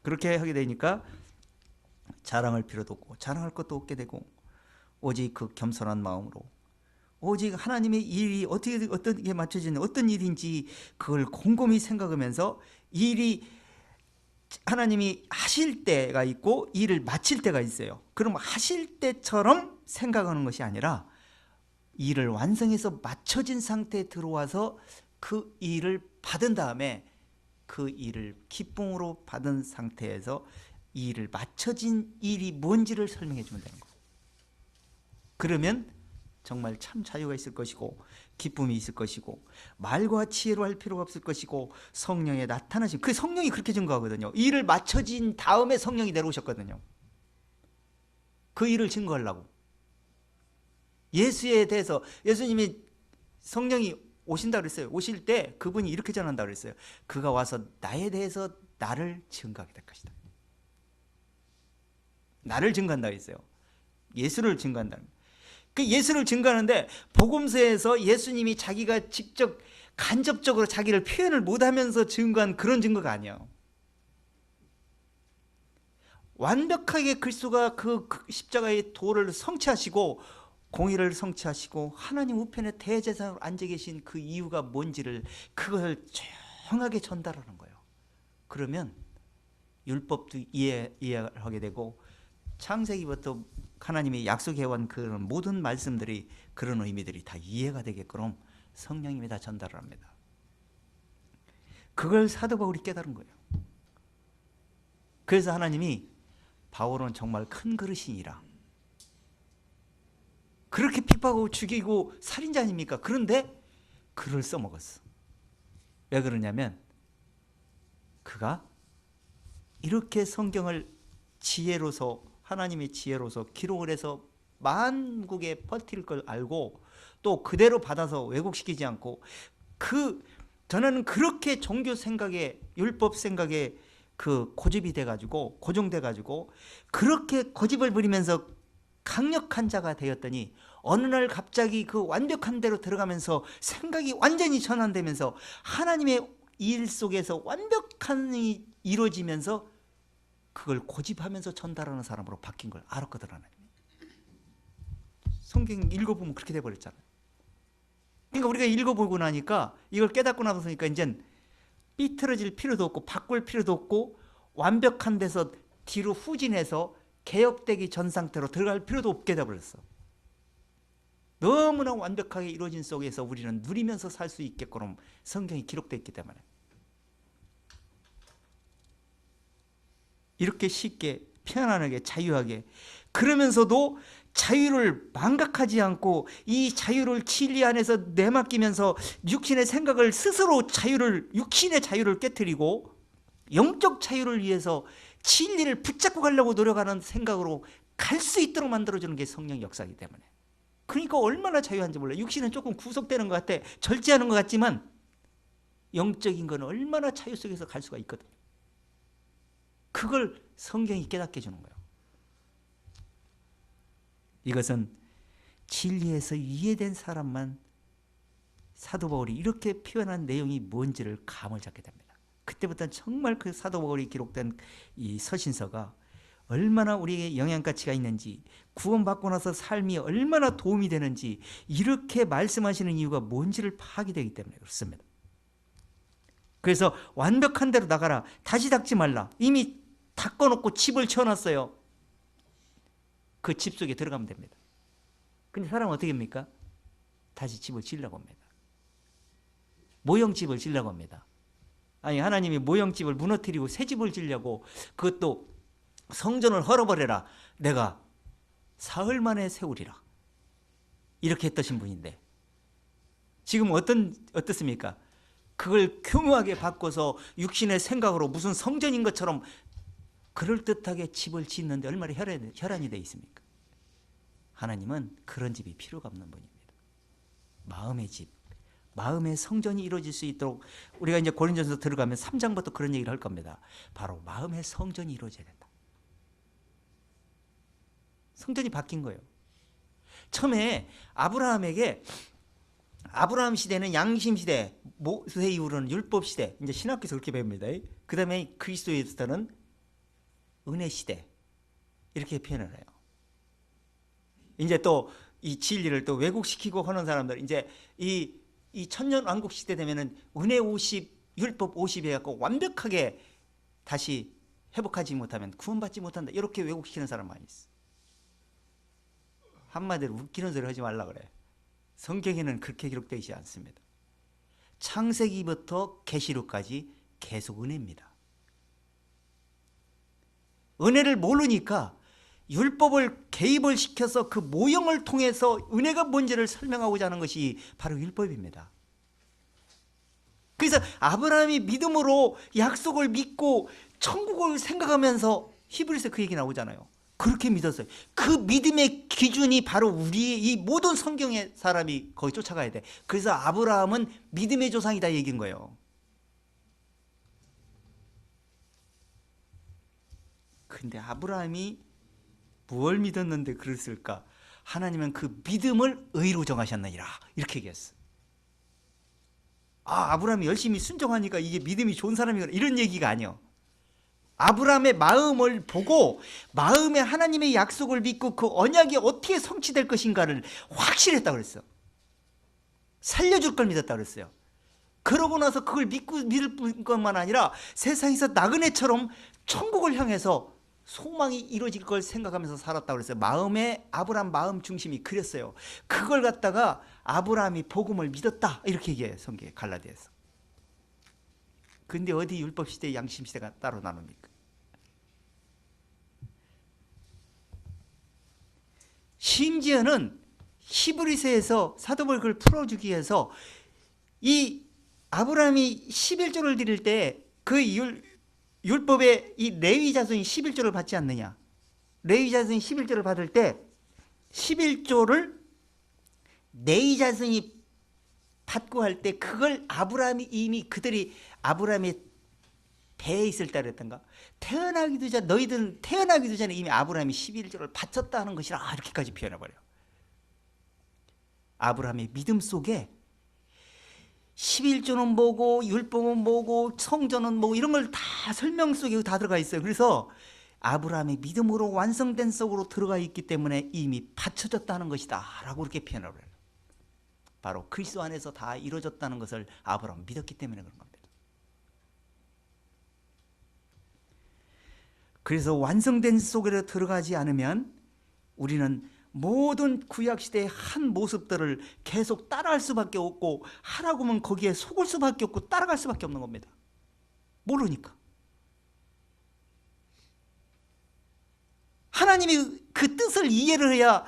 그렇게 하게 되니까 자랑할 필요도 없고 자랑할 것도 없게 되고 오직 그 겸손한 마음으로 오직 하나님의 일이 어떻게 맞춰지는 어떤 일인지 그걸 곰곰이 생각하면서 일이 하나님이 하실 때가 있고 일을 마칠 때가 있어요. 그럼 하실 때처럼 생각하는 것이 아니라 일을 완성해서 맞춰진 상태에 들어와서 그 일을 받은 다음에 그 일을 기쁨으로 받은 상태에서 이 일을 맞춰진 일이 뭔지를 설명해 주면 되는 거예요. 그러면 정말 참 자유가 있을 것이고 기쁨이 있을 것이고 말과 지혜로 할 필요가 없을 것이고 성령의 나타나심, 그 성령이 그렇게 증거하거든요. 이 일을 맞춰진 다음에 성령이 내려오셨거든요. 그 일을 증거하려고. 예수에 대해서 예수님이 성령이 오신다고 그랬어요. 오실 때 그분이 이렇게 전한다고 그랬어요. 그가 와서 나에 대해서 나를 증거하게 될 것이다. 나를 증거한다고 했어요. 예수를 증거한다는 거예요. 그 예수를 증거하는데 복음서에서 예수님이 자기가 직접 간접적으로 자기를 표현을 못하면서 증거한 그런 증거가 아니에요. 완벽하게 그리스도가 그 십자가의 도를 성취하시고 공의를 성취하시고 하나님 우편에 대제사장으로 앉아 계신 그 이유가 뭔지를 그걸 조용하게 전달하는 거예요. 그러면 율법도 이해하게 되고 창세기부터 하나님이 약속해온 그런 모든 말씀들이 그런 의미들이 다 이해가 되게끔 성령님이 다 전달을 합니다. 그걸 사도 바울이 깨달은 거예요. 그래서 하나님이 바울은 정말 큰 그릇이니라. 그렇게 핍박하고 죽이고 살인자 아닙니까? 그런데 글을 써먹었어. 왜 그러냐면 그가 이렇게 성경을 지혜로서 하나님의 지혜로서 기록을 해서 만국에 퍼뜨릴 걸 알고 또 그대로 받아서 왜곡시키지 않고 저는 그렇게 종교 생각에 율법 생각에 그 고집이 돼가지고 고정돼가지고 그렇게 고집을 부리면서 강력한 자가 되었더니 어느 날 갑자기 그 완벽한 대로 들어가면서 생각이 완전히 전환되면서 하나님의 일 속에서 완벽한이 이루어지면서 그걸 고집하면서 전달하는 사람으로 바뀐 걸 알았거든. 하나님. 성경 읽어보면 그렇게 돼버렸잖아요. 그러니까 우리가 읽어보고 나니까 이걸 깨닫고 나서니까 이젠 삐뚤어질 필요도 없고 바꿀 필요도 없고 완벽한 데서 뒤로 후진해서 개혁되기 전 상태로 들어갈 필요도 없게 돼버렸어. 너무나 완벽하게 이루어진 속에서 우리는 누리면서 살 수 있게끔 성경이 기록되어 있기 때문에 이렇게 쉽게 편안하게 자유하게, 그러면서도 자유를 망각하지 않고 이 자유를 진리 안에서 내맡기면서 육신의 생각을 스스로 육신의 자유를 깨트리고 영적 자유를 위해서 진리를 붙잡고 가려고 노력하는 생각으로 갈 수 있도록 만들어주는 게 성령 역사이기 때문에. 그러니까 얼마나 자유한지 몰라요. 육신은 조금 구속되는 것 같아, 절제하는 것 같지만 영적인 건 얼마나 자유 속에서 갈 수가 있거든요. 그걸 성경이 깨닫게 해주는 거예요. 이것은 진리에서 이해된 사람만 사도 바울이 이렇게 표현한 내용이 뭔지를 감을 잡게 됩니다. 그때부터는 정말 그 사도 바울이 기록된 이 서신서가 얼마나 우리에게 영향가치가 있는지, 구원받고 나서 삶이 얼마나 도움이 되는지 이렇게 말씀하시는 이유가 뭔지를 파악이 되기 때문에 그렇습니다. 그래서 완벽한 대로 나가라, 다시 닦지 말라. 이미 닦아놓고 집을 쳐놨어요. 그 집 속에 들어가면 됩니다. 근데 사람은 어떻게 합니까? 다시 집을 지으려고 합니다. 모형집을 지으려고 합니다. 아니, 하나님이 모형집을 무너뜨리고 새 집을 지으려고, 그것도 성전을 헐어버려라, 내가 사흘 만에 세우리라, 이렇게 했던 분인데 지금 어떻습니까? 그걸 교묘하게 바꿔서 육신의 생각으로 무슨 성전인 것처럼 그럴듯하게 집을 짓는데 얼마나 혈안이 되어 있습니까? 하나님은 그런 집이 필요가 없는 분입니다. 마음의 집, 마음의 성전이 이루어질 수 있도록, 우리가 이제 고린도전서 들어가면 3장부터 그런 얘기를 할 겁니다. 바로 마음의 성전이 이루어져야 된다. 성전이 바뀐 거예요. 처음에 아브라함에게, 아브라함 시대는 양심 시대, 모세 이후로는 율법 시대, 이제 신학교에서 그렇게 배웁니다. 그 다음에 그리스도에서는 은혜 시대, 이렇게 표현을 해요. 이제 또 이 진리를 또 왜곡시키고 하는 사람들, 이제 이 천년 왕국 시대 되면은 은혜 50, 율법 50 해갖고 완벽하게 다시 회복하지 못하면 구원받지 못한다, 이렇게 왜곡시키는 사람 많이 있어. 한마디로 웃기는 소리 하지 말라 그래. 성경에는 그렇게 기록되어 있지 않습니다. 창세기부터 계시록까지 계속 은혜입니다. 은혜를 모르니까 율법을 개입을 시켜서 그 모형을 통해서 은혜가 뭔지를 설명하고자 하는 것이 바로 율법입니다. 그래서 아브라함이 믿음으로 약속을 믿고 천국을 생각하면서 히브리서 그 얘기 나오잖아요. 그렇게 믿었어요. 그 믿음의 기준이 바로 우리의 이 모든 성경의 사람이 거기 쫓아가야 돼. 그래서 아브라함은 믿음의 조상이다 얘기인 거예요. 근데 아브라함이 뭘 믿었는데 그랬을까? 하나님은 그 믿음을 의로 정하셨느니라, 이렇게 얘기했어. 아브라함이 열심히 순종하니까 이게 믿음이 좋은 사람이구나, 이런 얘기가 아니에요. 아브라함의 마음을 보고 마음에 하나님의 약속을 믿고 그 언약이 어떻게 성취될 것인가를 확실했다고 그랬어. 살려줄 걸 믿었다고 그랬어요. 그러고 나서 그걸 믿을 것만 아니라 세상에서 나그네처럼 천국을 향해서 소망이 이루어질 걸 생각하면서 살았다고 그랬어요. 마음에, 아브라함 마음 중심이 그랬어요. 그걸 갖다가 아브라함이 복음을 믿었다, 이렇게 얘기해요, 성경에, 갈라디아에서. 근데 어디 율법 시대, 양심 시대가 따로 나눕니까? 심지어는 히브리서에서 사도 바울이 그걸 풀어주기 위해서 이 아브라함이 11조를 드릴 때 그 율법에 이 레위 자손이 11조를 받지 않느냐? 레위 자손이 11조를 받을 때 11조를 레위 자손이 받고 할 때 그걸 아브라함이 이미 그들이 아브라함의 배에 있을 때 그랬던가? 태어나기도 전 너희들은 태어나기도 전에 이미 아브라함이 11조를 바쳤다 하는 것이라 이렇게까지 표현해버려요. 아브라함의 믿음 속에 11조는 뭐고 율법은 뭐고 성전은 뭐고 이런 걸 다 설명 속에 다 들어가 있어요. 그래서 아브라함의 믿음으로 완성된 속으로 들어가 있기 때문에 이미 바쳐졌다는 것이다 라고 그렇게 표현을 해요. 바로 그리스도 안에서 다 이루어졌다는 것을 아브라함은 믿었기 때문에 그런 겁니다. 그래서 완성된 속으로 들어가지 않으면 우리는 모든 구약시대의 한 모습들을 계속 따라할 수밖에 없고 하라고 하면 거기에 속을 수밖에 없고 따라갈 수밖에 없는 겁니다. 모르니까. 하나님이 그 뜻을 이해를 해야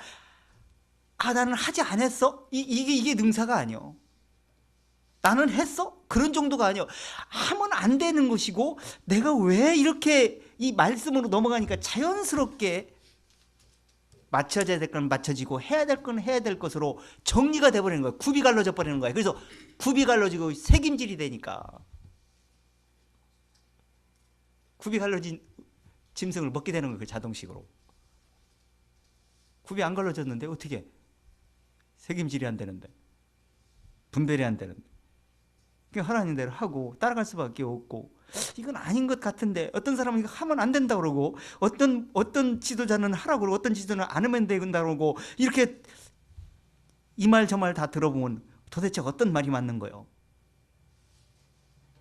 나는 하지 않았어? 이게 능사가 아니요. 나는 했어? 그런 정도가 아니요. 하면 안 되는 것이고 내가 왜 이렇게 이 말씀으로 넘어가니까 자연스럽게 맞춰져야 될 건 맞춰지고 해야 될 건 해야 될 것으로 정리가 돼버리는 거예요. 굽이 갈라져 버리는 거예요. 그래서 굽이 갈라지고 새김질이 되니까 굽이 갈라진 짐승을 먹게 되는 거예요. 자동식으로. 굽이 안 갈라졌는데 어떻게 새김질이 안 되는데 분별이 안 되는데 하나님대로 하고 따라갈 수밖에 없고 이건 아닌 것 같은데 어떤 사람은 이거 하면 안 된다고 그러고 어떤 지도자는 하라고 그러고 어떤 지도자는 안 하면 된다고 그러고 이렇게 이 말 저 말 다 들어보면 도대체 어떤 말이 맞는 거예요?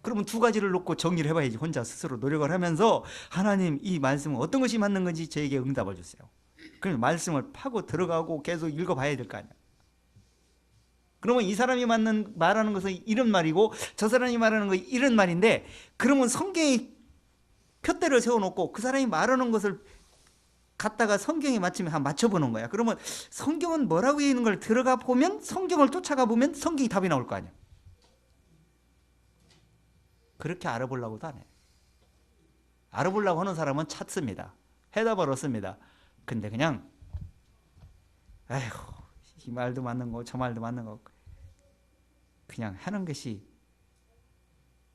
그러면 두 가지를 놓고 정리를 해봐야지. 혼자 스스로 노력을 하면서 하나님 이 말씀은 어떤 것이 맞는 건지 저에게 응답을 주세요. 그럼 말씀을 파고 들어가고 계속 읽어봐야 될 거 아니야. 그러면 이 사람이 말하는 것은 이런 말이고 저 사람이 말하는 것은 이런 말인데 그러면 성경에 표대를 세워놓고 그 사람이 말하는 것을 갖다가 성경에 맞추면 한번 맞춰보는 거야. 그러면 성경은 뭐라고 있는 걸 들어가 보면 성경을 쫓아가 보면 성경이 답이 나올 거 아니야. 그렇게 알아보려고도 안 해. 알아보려고 하는 사람은 찾습니다. 해답을 얻습니다. 근데 그냥 아이고 이 말도 맞는 거 저 말도 맞는 거 그냥 하는 것이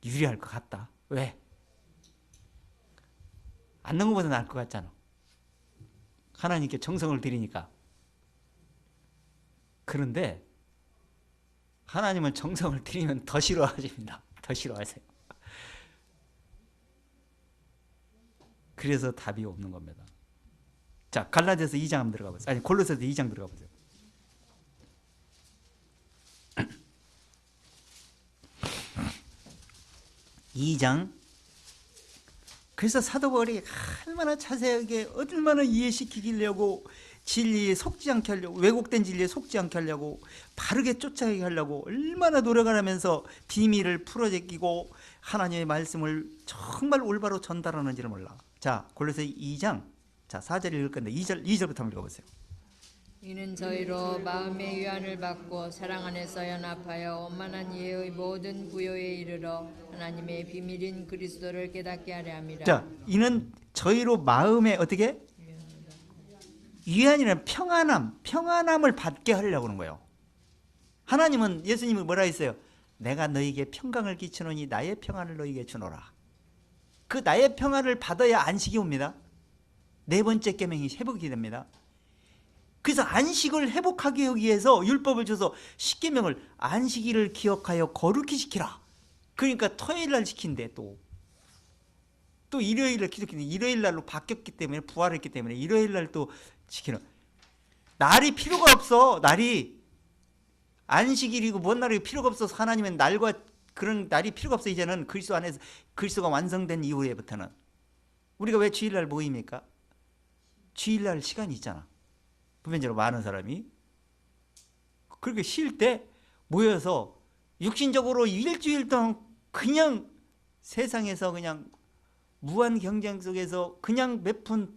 유리할 것 같다. 왜? 않는 것보다 나을 것 같잖아. 하나님께 정성을 들이니까. 그런데 하나님은 정성을 들이면 더 싫어하십니다. 더 싫어하세요. 그래서 답이 없는 겁니다. 자, 갈라디아서 2장 한번 들어가 보세요. 아니, 골로새서 2장 들어가 보세요. 2장. 그래서 사도 바울이 얼마나 자세하게 얼마나 이해시키려고 진리에 속지 않게 하려고 왜곡된 진리에 속지 않게 하려고 바르게 쫓아가게 하려고 얼마나 노력을 하면서 비밀을 풀어제끼고 하나님의 말씀을 정말 올바로 전달하는지를 몰라. 자, 골로새 2장. 자, 4절 읽을 건데 2절부터 한번 읽어보세요. 이는 저희로 마음의 위안을 받고 사랑 안에서 연합하여 원만한 이해의 모든 구요에 이르러 하나님의 비밀인 그리스도를 깨닫게 하려 함이라. 자, 이는 저희로 마음에 어떻게? 위안이라는 평안함을 받게 하려고 하는 거예요. 하나님은 예수님이 뭐라 했어요? 내가 너희에게 평강을 끼치노니 나의 평안을 너희에게 주노라. 그 나의 평안을 받아야 안식이 옵니다. 네 번째 계명이 회복이 됩니다. 그래서 안식을 회복하기 위해서 율법을 줘서 십계명을 안식일을 기억하여 거룩히 지키라. 그러니까 토요일 날 지킨대. 또 일요일 날 기독교는 일요일 날로 바뀌었기 때문에 부활했기 때문에 일요일 날 또 지키는 날이 필요가 없어. 날이 안식일이고 뭔 날이 필요가 없어서 하나님은 날과 그런 날이 필요가 없어. 이제는 그리스도 안에서 그리스도가 완성된 이후에부터는 우리가 왜 주일날 모입니까? 주일날 시간이 있잖아. 보편적으로 많은 사람이 그렇게 쉴 때 모여서 육신적으로 일주일 동안 그냥 세상에서 그냥 무한 경쟁 속에서 그냥 몇 푼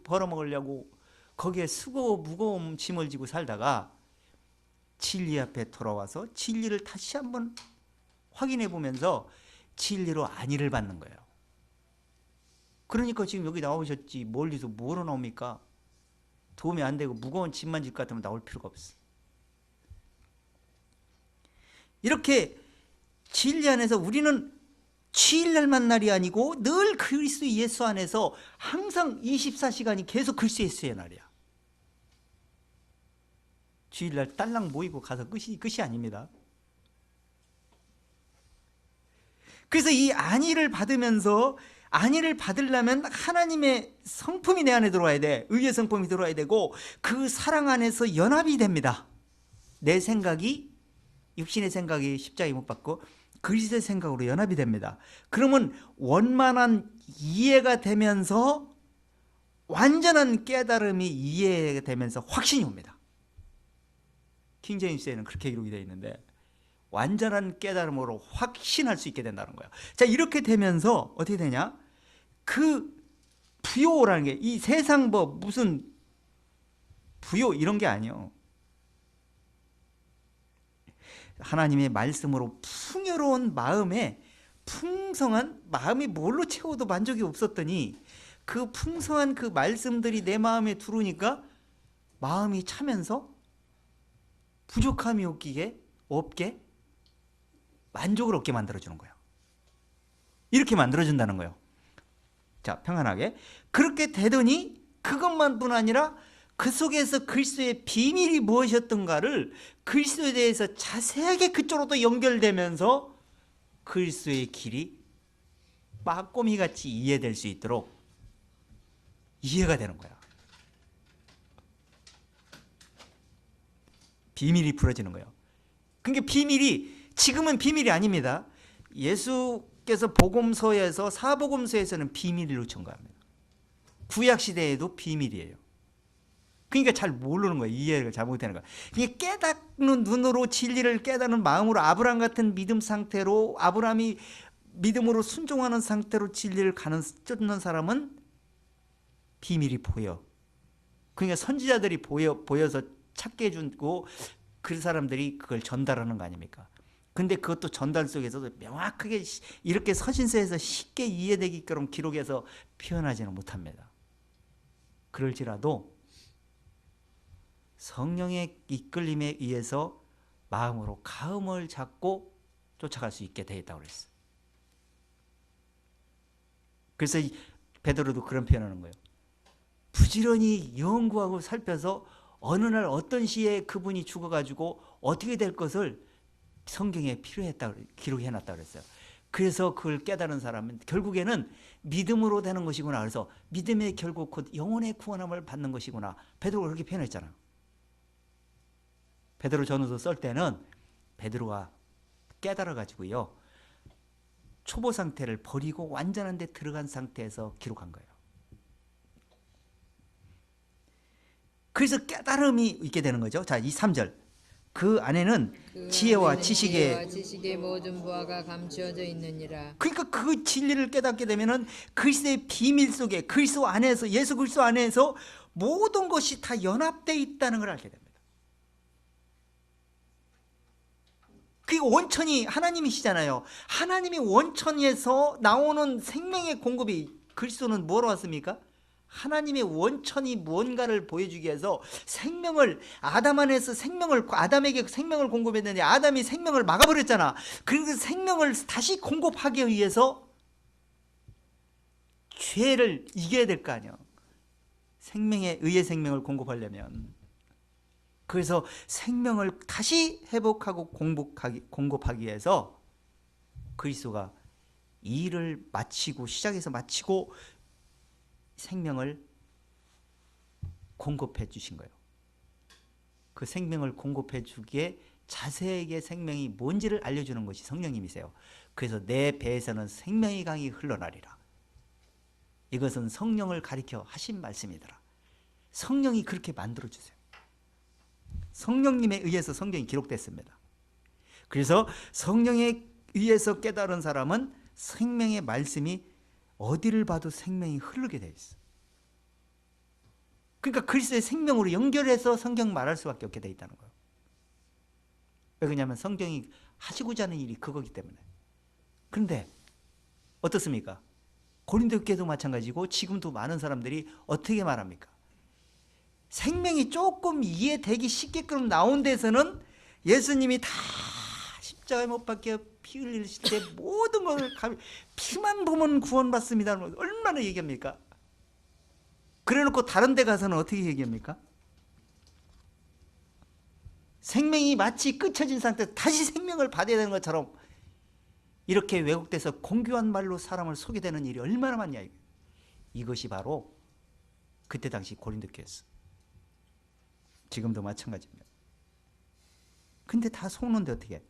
벌어먹으려고 거기에 수고 무거운 짐을 지고 살다가 진리 앞에 돌아와서 진리를 다시 한번 확인해 보면서 진리로 안위를 받는 거예요. 그러니까 지금 여기 나오셨지 멀리서 뭐로 나옵니까? 도움이 안 되고 무거운 짐만 질 것 같으면 나올 필요가 없어. 이렇게 진리 안에서 우리는 주일날만 날이 아니고 늘 그리스도 예수 안에서 항상 24시간이 계속 그리스도 예수의 날이야. 주일날 딸랑 모이고 가서 끝이 아닙니다. 그래서 이 안위를 받으면서, 안위를 받으려면 하나님의 성품이 내 안에 들어와야 돼. 의의 성품이 들어와야 되고, 그 사랑 안에서 연합이 됩니다. 내 생각이, 육신의 생각이 십자가에 못 박고 그리스도의 생각으로 연합이 됩니다. 그러면 원만한 이해가 되면서 완전한 깨달음이 이해되면서 확신이 옵니다. 킹제임스에는 그렇게 기록이 되어 있는데, 완전한 깨달음으로 확신할 수 있게 된다는 거예요. 자, 이렇게 되면서 어떻게 되냐? 그 부요라는 게, 이 세상 뭐 무슨 부요 이런 게 아니에요. 하나님의 말씀으로 풍요로운 마음에, 풍성한 마음이 뭘로 채워도 만족이 없었더니 그 풍성한 그 말씀들이 내 마음에 들어오니까 마음이 차면서 부족함이 없게 만족을 얻게 만들어주는 거예요. 이렇게 만들어준다는 거예요. 자, 평안하게. 그렇게 되더니 그것만뿐 아니라 그 속에서 그리스도의 비밀이 무엇이었던가를 그리스도에 대해서 자세하게 그쪽으로 또 연결되면서 그리스도의 길이 빠꼬미같이 이해될 수 있도록 이해가 되는 거야. 비밀이 풀어지는 거예요. 그러니까 비밀이 지금은 비밀이 아닙니다. 예수께서 복음서에서, 사복음서에서는 비밀로 첨가합니다. 구약시대에도 비밀이에요. 그러니까 잘 모르는 거예요. 이해를 잘 못하는 거예요. 그러니까 깨닫는 눈으로, 진리를 깨닫는 마음으로, 아브라함 같은 믿음 상태로, 아브라함이 믿음으로 순종하는 상태로 진리를 쫓는 사람은 비밀이 보여. 그러니까 선지자들이 보여서 찾게 해주고 그 사람들이 그걸 전달하는 거 아닙니까? 근데 그것도 전달 속에서도 명확하게 이렇게 서신서에서 쉽게 이해되기처럼 기록해서 표현하지는 못합니다. 그럴지라도 성령의 이끌림에 의해서 마음으로 가음을 잡고 쫓아갈 수 있게 되어 있다고 그랬어요. 그래서 베드로도 그런 표현하는 거예요. 부지런히 연구하고 살펴서 어느 날 어떤 시에 그분이 죽어가지고 어떻게 될 것을 성경에 필요했다, 기록해놨다 그랬어요. 그래서 그걸 깨달은 사람은 결국에는 믿음으로 되는 것이구나. 그래서 믿음의 결국 곧 영혼의 구원함을 받는 것이구나. 베드로가 그렇게 표현했잖아요. 베드로 전후서 쓸 때는 베드로가 깨달아가지고요, 초보 상태를 버리고 완전한 데 들어간 상태에서 기록한 거예요. 그래서 깨달음이 있게 되는 거죠. 자, 이 3절. 그 안에는 지혜와 지식의 모든 부하가 감추어져 있느니라. 그러니까 그 진리를 깨닫게 되면은 그리스도의 비밀 속에, 그리스도 안에서, 예수 그리스도 안에서 모든 것이 다 연합되어 있다는 걸 알게 됩니다. 그 원천이 하나님이시잖아요. 하나님이 원천에서 나오는 생명의 공급이, 그리스도는 뭐로 왔습니까? 하나님의 원천이 무언가를 보여주기 위해서 생명을, 아담 안에서 아담에게 생명을 공급했는데 아담이 생명을 막아버렸잖아. 그래서 생명을 다시 공급하기 위해서 죄를 이겨야 될 거 아니야. 의의 생명을 공급하려면. 그래서 생명을 다시 회복하고 공급하기 위해서 그리스도가 이 일을 마치고, 시작해서 마치고 생명을 공급해 주신 거예요. 그 생명을 공급해 주기에 자세하게 생명이 뭔지를 알려주는 것이 성령님이세요. 그래서 내 배에서는 생명의 강이 흘러나리라. 이것은 성령을 가리켜 하신 말씀이더라. 성령이 그렇게 만들어주세요. 성령님에 의해서 성경이 기록됐습니다. 그래서 성령에 의해서 깨달은 사람은 생명의 말씀이 어디를 봐도 생명이 흐르게 돼 있어. 그러니까 그리스도의 생명으로 연결해서 성경 말할 수밖에 없게 돼 있다는 거예요. 왜 그러냐면 성경이 하시고자 하는 일이 그거기 때문에. 그런데 어떻습니까? 고린도 교회도 마찬가지고 지금도 많은 사람들이 어떻게 말합니까? 생명이 조금 이해되기 쉽게끔 나온 데서는 예수님이 다 십자가에 못 박혀 피 흘리실 때 모든 것을 피만 보면 구원받습니다. 얼마나 얘기합니까? 그래놓고 다른 데 가서는 어떻게 얘기합니까? 생명이 마치 끊어진 상태에서 다시 생명을 받아야 되는 것처럼 이렇게 왜곡돼서 공교한 말로 사람을 속이되는 일이 얼마나 많냐. 이것이 바로 그때 당시 고린도 교회였어. 지금도 마찬가지입니다. 근데 다 속는데 어떻게 해?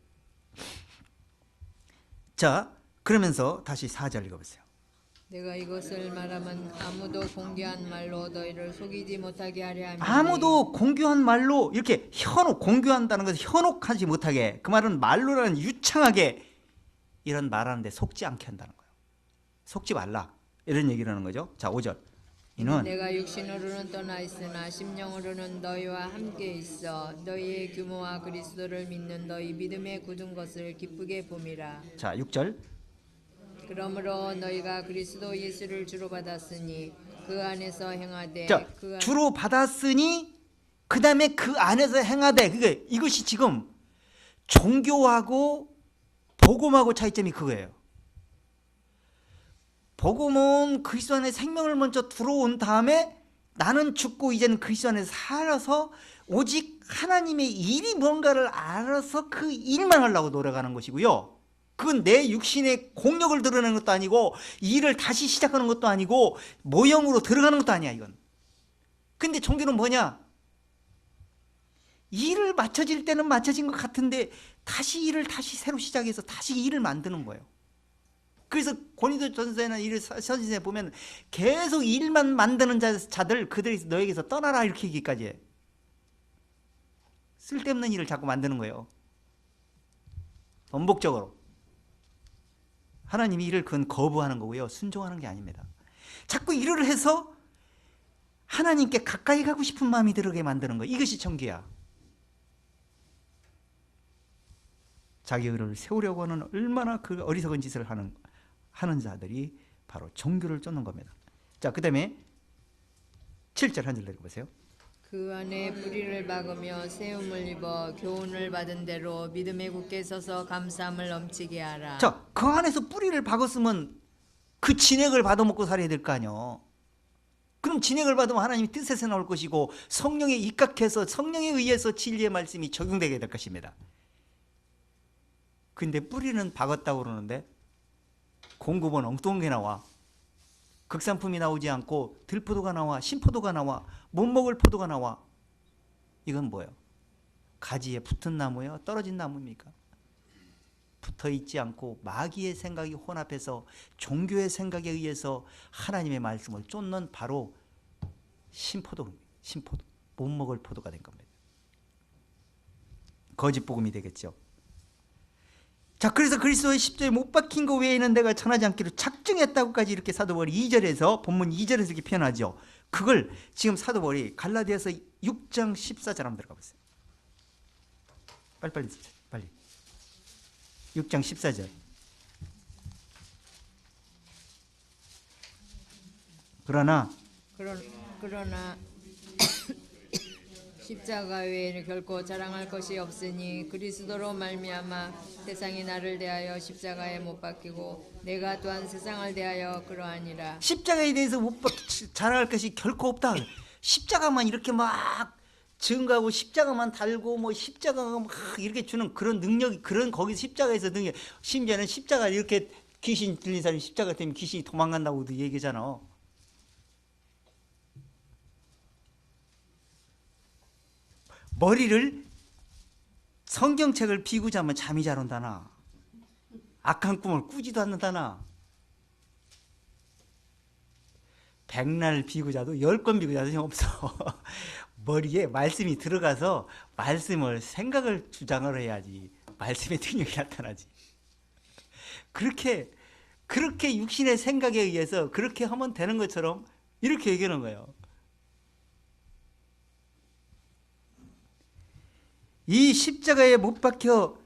자, 그러면서 다시 4절 읽어보세요. 내가 이것을 말하면 아무도 공개한 말로 너희를 속이지 못하게 하려 함이니 아무도 공교한 말로 이렇게 공교한다는 것은 현혹하지 못하게, 그 말은 말로라는 유창하게 이런 말하는데 속지 않게 한다는 거예요. 속지 말라 이런 얘기를 하는 거죠. 자, 5절. 이는 내가 육신으로는 떠나 있으나 심령으로는 너희와 함께 있어 너희의 규모와 그리스도를 믿는 너희 믿음에 굳은 것을 기쁘게 봄이라. 자, 6절. 그러므로 너희가 그리스도 예수를 주로 받았으니 그 안에서 행하되 자, 주로 받았으니 그 다음에 그 안에서 행하되, 그게 이것이 지금 종교하고 복음하고 차이점이 그거예요. 복음은 그리스도 안에 생명을 먼저 들어온 다음에 나는 죽고 이제는 그리스도 안에 살아서 오직 하나님의 일이 뭔가를 알아서 그 일만 하려고 노력하는 것이고요. 그건 내 육신의 공력을 드러내는 것도 아니고 일을 다시 시작하는 것도 아니고 모형으로 들어가는 것도 아니야, 이건. 근데 종교는 뭐냐? 일을 맞춰질 때는 맞춰진 것 같은데 다시 일을 다시 새로 시작해서 다시 일을 만드는 거예요. 그래서 고린도전서에는 일을 서신서에 보면 계속 일만 만드는 자들 그들이 너에게서 떠나라 이렇게 얘기까지 해. 쓸데없는 일을 자꾸 만드는 거예요. 반복적으로. 하나님이 일을 그건 거부하는 거고요. 순종하는 게 아닙니다. 자꾸 일을 해서 하나님께 가까이 가고 싶은 마음이 들게 만드는 거. 이것이 종교야. 자기 의를 세우려고 하는 얼마나 그 어리석은 짓을 하는 자들이 바로 종교를 쫓는 겁니다. 자, 그 다음에 7절 한 절 읽어보세요. 그 안에 뿌리를 박으며 세움을 입어 교훈을 받은 대로 믿음에 굳게 서서 감사함을 넘치게 하라. 자, 그 안에서 뿌리를 박았으면 그 진액을 받아먹고 살아야 될 거 아니요. 그럼 진액을 받으면 하나님이 뜻에서 나올 것이고 성령에 입각해서 성령에 의해서 진리의 말씀이 적용되게 될 것입니다. 근데 뿌리는 박았다고 그러는데 공급은 엉뚱한 게 나와. 극산품이 나오지 않고 들포도가 나와, 신포도가 나와, 못 먹을 포도가 나와. 이건 뭐예요? 가지에 붙은 나무예요? 떨어진 나무입니까? 붙어있지 않고 마귀의 생각이 혼합해서 종교의 생각에 의해서 하나님의 말씀을 쫓는 바로 신포도, 못 먹을 포도가 된 겁니다. 거짓 복음이 되겠죠. 자, 그래서 그리스도의 십자가에 못 박힌 것 외에는 내가 전하지 않기로 작정했다고까지 이렇게 사도 바울이 2절에서 본문 2절에서 이렇게 표현하죠. 그걸 지금 사도 바울이 갈라디아서 6장 14절 한번 들어가 보세요. 빨리 6장 14절. 그러나 십자가 외에는 결코 자랑할 것이 없으니 그리스도로 말미암아 세상이 나를 대하여 십자가에 못 박히고 내가 또한 세상을 대하여 그러하니라. 십자가에 대해서 자랑할 것이 결코 없다. 십자가만 이렇게 막 증거하고 십자가만 달고 뭐 십자가가 막 이렇게 주는 그런 능력이, 그런 거기서 십자가에서 능력, 심지어는 십자가 이렇게 귀신 들린 사람이 십자가 때문에 귀신이 도망간다고도 얘기잖아. 머리를 성경책을 비고 자면 잠이 잘 온다나, 악한 꿈을 꾸지도 않는다나, 백날 비고 자도 10건 비고 자도 없어. 머리에 말씀이 들어가서 말씀을 생각을 주장을 해야지 말씀의 능력이 나타나지. 그렇게 육신의 생각에 의해서 그렇게 하면 되는 것처럼 이렇게 얘기하는 거예요. 이 십자가에 못 박혀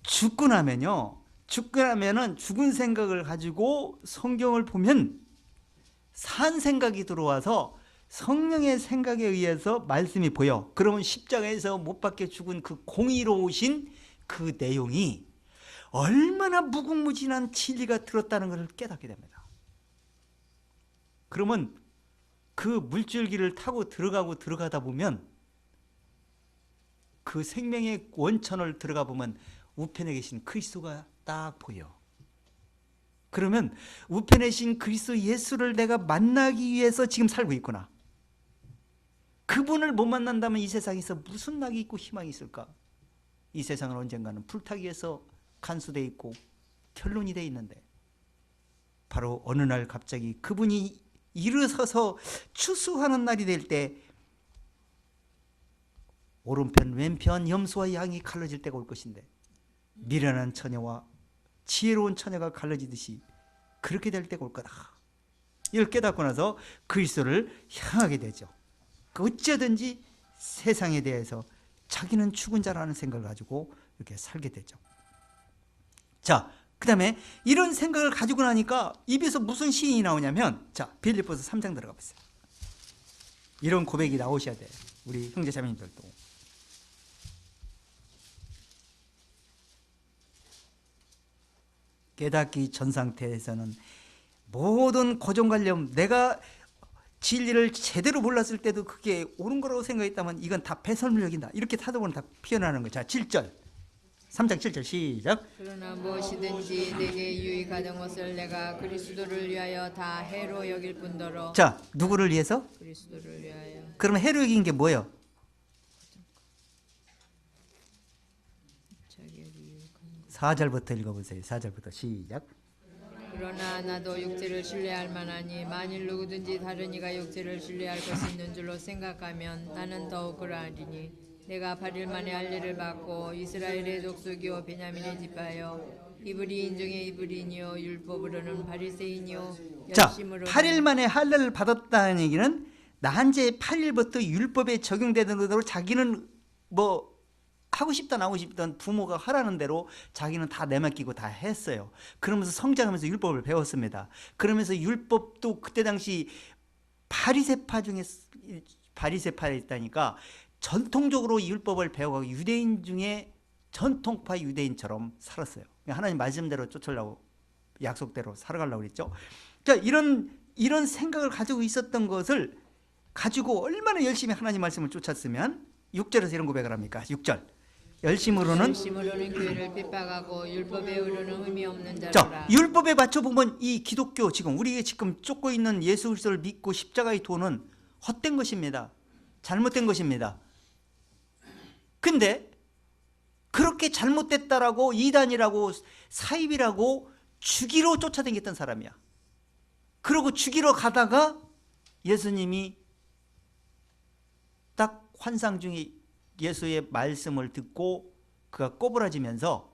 죽고 나면은 죽은 생각을 가지고 성경을 보면 산 생각이 들어와서 성령의 생각에 의해서 말씀이 보여. 그러면 십자가에서 못 박혀 죽은 그 공의로우신 그 내용이 얼마나 무궁무진한 진리가 들었다는 것을 깨닫게 됩니다. 그러면 그 물줄기를 타고 들어가다 보면 그 생명의 원천을 들어가 보면 우편에 계신 그리스도가 딱 보여. 그러면 우편에 계신 그리스도 예수를 내가 만나기 위해서 지금 살고 있구나. 그분을 못 만난다면 이 세상에서 무슨 낙이 있고 희망이 있을까? 이 세상은 언젠가는 불타기에서 간수되어 있고 결론이 되어 있는데, 바로 어느 날 갑자기 그분이 일어서서 추수하는 날이 될 때 오른편 왼편 염소와 양이 갈라질 때가 올 것인데, 미련한 처녀와 지혜로운 처녀가 갈라지듯이 그렇게 될 때가 올 거다. 이걸 깨닫고 나서 그리스도를 향하게 되죠. 어찌든지 세상에 대해서 자기는 죽은 자라는 생각을 가지고 이렇게 살게 되죠. 자, 그 다음에 이런 생각을 가지고 나니까 입에서 무슨 시인이 나오냐면, 자, 빌립보서 3장 들어가 보세요. 이런 고백이 나오셔야 돼요, 우리 형제 자매님들도. 깨닫기 전 상태에서는 모든 고정관념, 내가 진리를 제대로 몰랐을 때도 그게 옳은 거라고 생각했다면 이건 다 배설물력이다, 이렇게 타도는 다 피어나는 거예요. 자, 7절 3장 7절 시작. 그러나 무엇이든지 내게 유익하던 것을 내가 그리스도를 위하여 다 해로 여길 뿐더러. 자, 누구를 위해서? 그리스도를 위하여. 그러면 해로 여긴 게 뭐예요? 자기에게 유익한 것. 4절부터 읽어보세요. 4절부터 시작. 그러나 나도 육체를 신뢰할 만하니 만일 누구든지 다른 이가 육체를 신뢰할 것이 있는 줄로 생각하면 나는 더욱 그러하리니, 내가 8일 만에 할례를 받고 이스라엘의 족속이요 베냐민의 지파요 이브리인 중에 이브리인이요 율법으로는 바리새인이요 자, 열심으로는. 8일 만에 할례를 받았다는 얘기는 난제 8일부터 율법에 적용되는 대로 자기는 뭐 하고 싶던 안 하고 싶던 부모가 하라는 대로 자기는 다 내맡기고 다 했어요. 그러면서 성장하면서 율법을 배웠습니다. 그러면서 율법도 그때 당시 바리새파 중에 바리새파에 있다니까 전통적으로 율법을 배워가고 유대인 중에 전통파 유대인처럼 살았어요. 하나님 말씀대로 쫓으려고, 약속대로 살아가려고 그랬죠. 자, 이런 생각을 가지고 있었던 것을 가지고 얼마나 열심히 하나님 말씀을 쫓았으면 6절에서 이런 고백을 합니까? 6절 열심으로는 교회를 핍박하고 율법에 의로는 의미 없는 자라. 자, 율법에 맞춰보면 이 기독교, 지금 우리가 지금 쫓고 있는 예수 그리스도를 믿고 십자가의 도는 헛된 것입니다. 잘못된 것입니다. 근데 그렇게 잘못됐다라고 이단이라고 사입이라고 죽이러 쫓아다녔던 사람이야. 그러고 죽이러 가다가 예수님이 딱 환상 중에 예수의 말씀을 듣고 그가 꼬부라지면서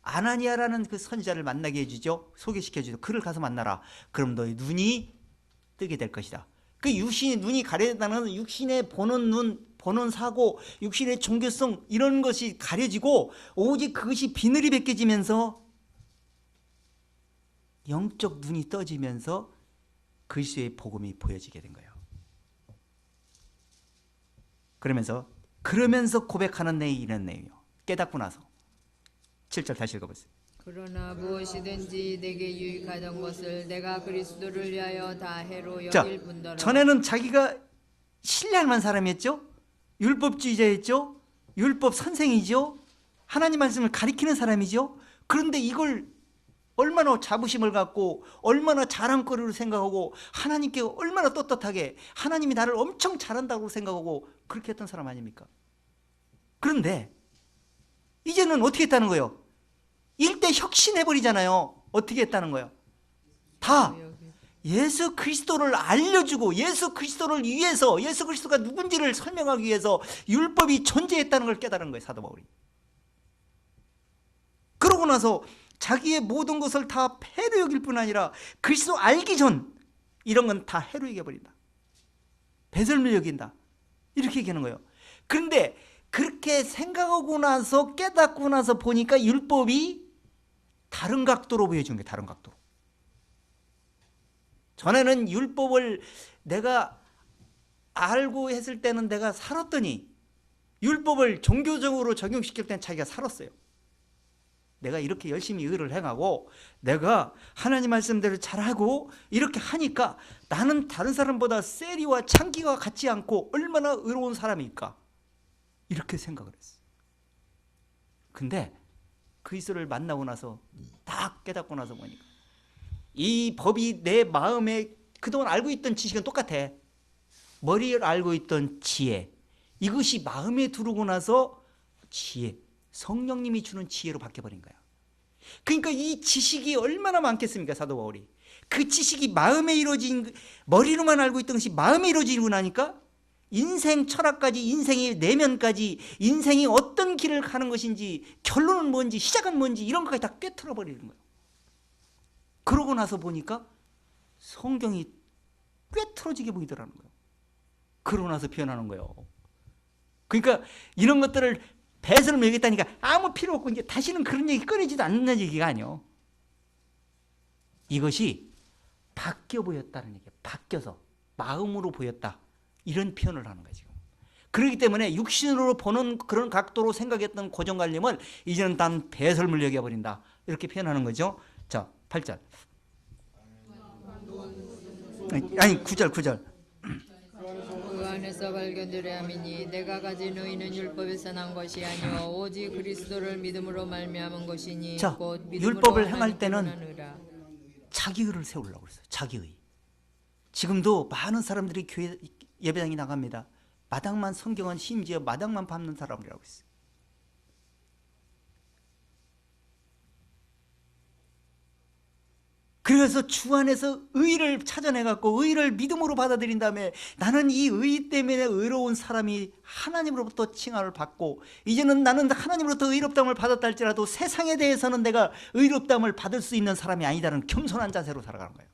아나니아라는 그 선지자를 만나게 해주죠. 소개시켜주죠. 그를 가서 만나라. 그럼 너의 눈이 뜨게 될 것이다. 그 육신의 눈이 가려진다는 육신의 보는 눈, 보는 사고, 육신의 종교성, 이런 것이 가려지고 오직 그것이 비늘이 벗겨지면서 영적 눈이 떠지면서 그리스도의 복음이 보여지게 된 거예요. 그러면서 고백하는 내용이 이런 내용이요. 깨닫고 나서 7절 다시 읽어보세요. 그러나 무엇이든지 내게 유익하던 것을 내가 그리스도를 위하여 다 해로 자, 여길 뿐더러. 전에는 자기가 신뢰할 만한 사람이었죠. 율법주의자였죠. 율법 선생이죠. 하나님 말씀을 가리키는 사람이죠. 그런데 이걸 얼마나 자부심을 갖고 얼마나 자랑거리로 생각하고 하나님께 얼마나 떳떳하게 하나님이 나를 엄청 잘한다고 생각하고 그렇게 했던 사람 아닙니까? 그런데 이제는 어떻게 했다는 거예요? 일대 혁신해버리잖아요. 어떻게 했다는 거예요? 다 예수 그리스도를 알려주고 예수 그리스도를 위해서, 예수 그리스도가 누군지를 설명하기 위해서 율법이 존재했다는 걸 깨달은 거예요, 사도 바울이. 그러고 나서 자기의 모든 것을 다 해로 여길 뿐 아니라 그리스도 알기 전 이런 건 다 해로 여겨버린다. 배설물 여긴다. 이렇게 얘기하는 거예요. 그런데 그렇게 생각하고 나서 깨닫고 나서 보니까 율법이 다른 각도로 보여주는 거예요. 다른 각도로. 전에는 율법을 내가 알고 했을 때는 내가 살았더니 율법을 종교적으로 적용시킬 때는 자기가 살았어요. 내가 이렇게 열심히 의를 행하고 내가 하나님 말씀대로 잘하고 이렇게 하니까 나는 다른 사람보다 세리와 창기가 같지 않고 얼마나 의로운 사람일까, 이렇게 생각을 했어. 근데 그리스도를 만나고 나서 딱 깨닫고 나서 보니까 이 법이 내 마음에 그동안 알고 있던 지식은 똑같아. 머리를 알고 있던 지혜, 이것이 마음에 들어오고 나서 지혜, 성령님이 주는 지혜로 바뀌어버린 거야. 그러니까 이 지식이 얼마나 많겠습니까, 사도 바울이. 그 지식이 마음에 이루어진, 머리로만 알고 있던 것이 마음에 이루어지고 나니까 인생 철학까지, 인생의 내면까지, 인생이 어떤 길을 가는 것인지, 결론은 뭔지, 시작은 뭔지, 이런 것까지 다 꿰뚫어 버리는 거예요. 그러고 나서 보니까 성경이 꿰뚫어지게 보이더라는 거예요. 그러고 나서 변하는 거예요. 그러니까 이런 것들을 배설을 매겠다니까 아무 필요 없고 이제 다시는 그런 얘기 꺼내지도 않는 얘기가 아니에요. 이것이 바뀌어 보였다는 얘기예요. 바뀌어서 마음으로 보였다, 이런 표현을 하는 거예요 지금. 그렇기 때문에 육신으로 보는 그런 각도로 생각했던 고정관념을 이제는 단 배설물 여겨버린다, 이렇게 표현하는 거죠. 자, 8절. 아니 9절. 그 안에서 발견되려 함이니 내가 가진 의는 율법에서 난 것이 아니요 오직 그리스도를 믿음으로 말미암은 것이니 자, 곧 믿음으로 율법을 행할 하나님께 때는 원한 의라. 자기의를 세우려고 그랬어요. 자기의. 지금도 많은 사람들이 교회 예배당에 나갑니다. 마당만, 성경은 심지어 마당만 밟는 사람이라고 했어요. 그래서 주 안에서 의를 찾아내갖고 의를 믿음으로 받아들인 다음에 나는 이 의 때문에 의로운 사람이 하나님으로부터 칭함을 받고, 이제는 나는 하나님으로부터 의롭다함을 받았다 할지라도 세상에 대해서는 내가 의롭다함을 받을 수 있는 사람이 아니다는 겸손한 자세로 살아가는 거예요.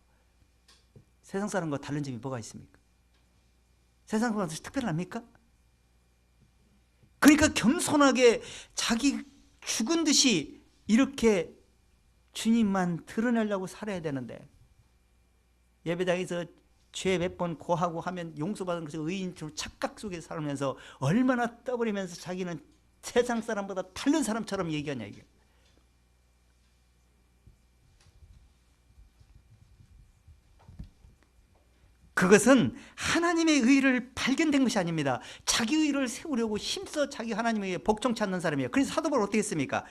세상 사람과 다른 점이 뭐가 있습니까? 세상 사람한테 특별합니까? 그러니까 겸손하게 자기 죽은 듯이 이렇게 주님만 드러내려고 살아야 되는데, 예배당에서 죄 몇 번 고하고 하면 용서받은 것이 의인처럼 착각 속에 살면서 얼마나 떠버리면서 자기는 세상 사람보다 다른 사람처럼 얘기하냐 이게. 그것은 하나님의 의를 발견된 것이 아닙니다. 자기 의를 세우려고 힘써 자기 하나님의 의에 복종 찾는 사람이에요. 그래서 사도 바울은 어떻게 했습니까?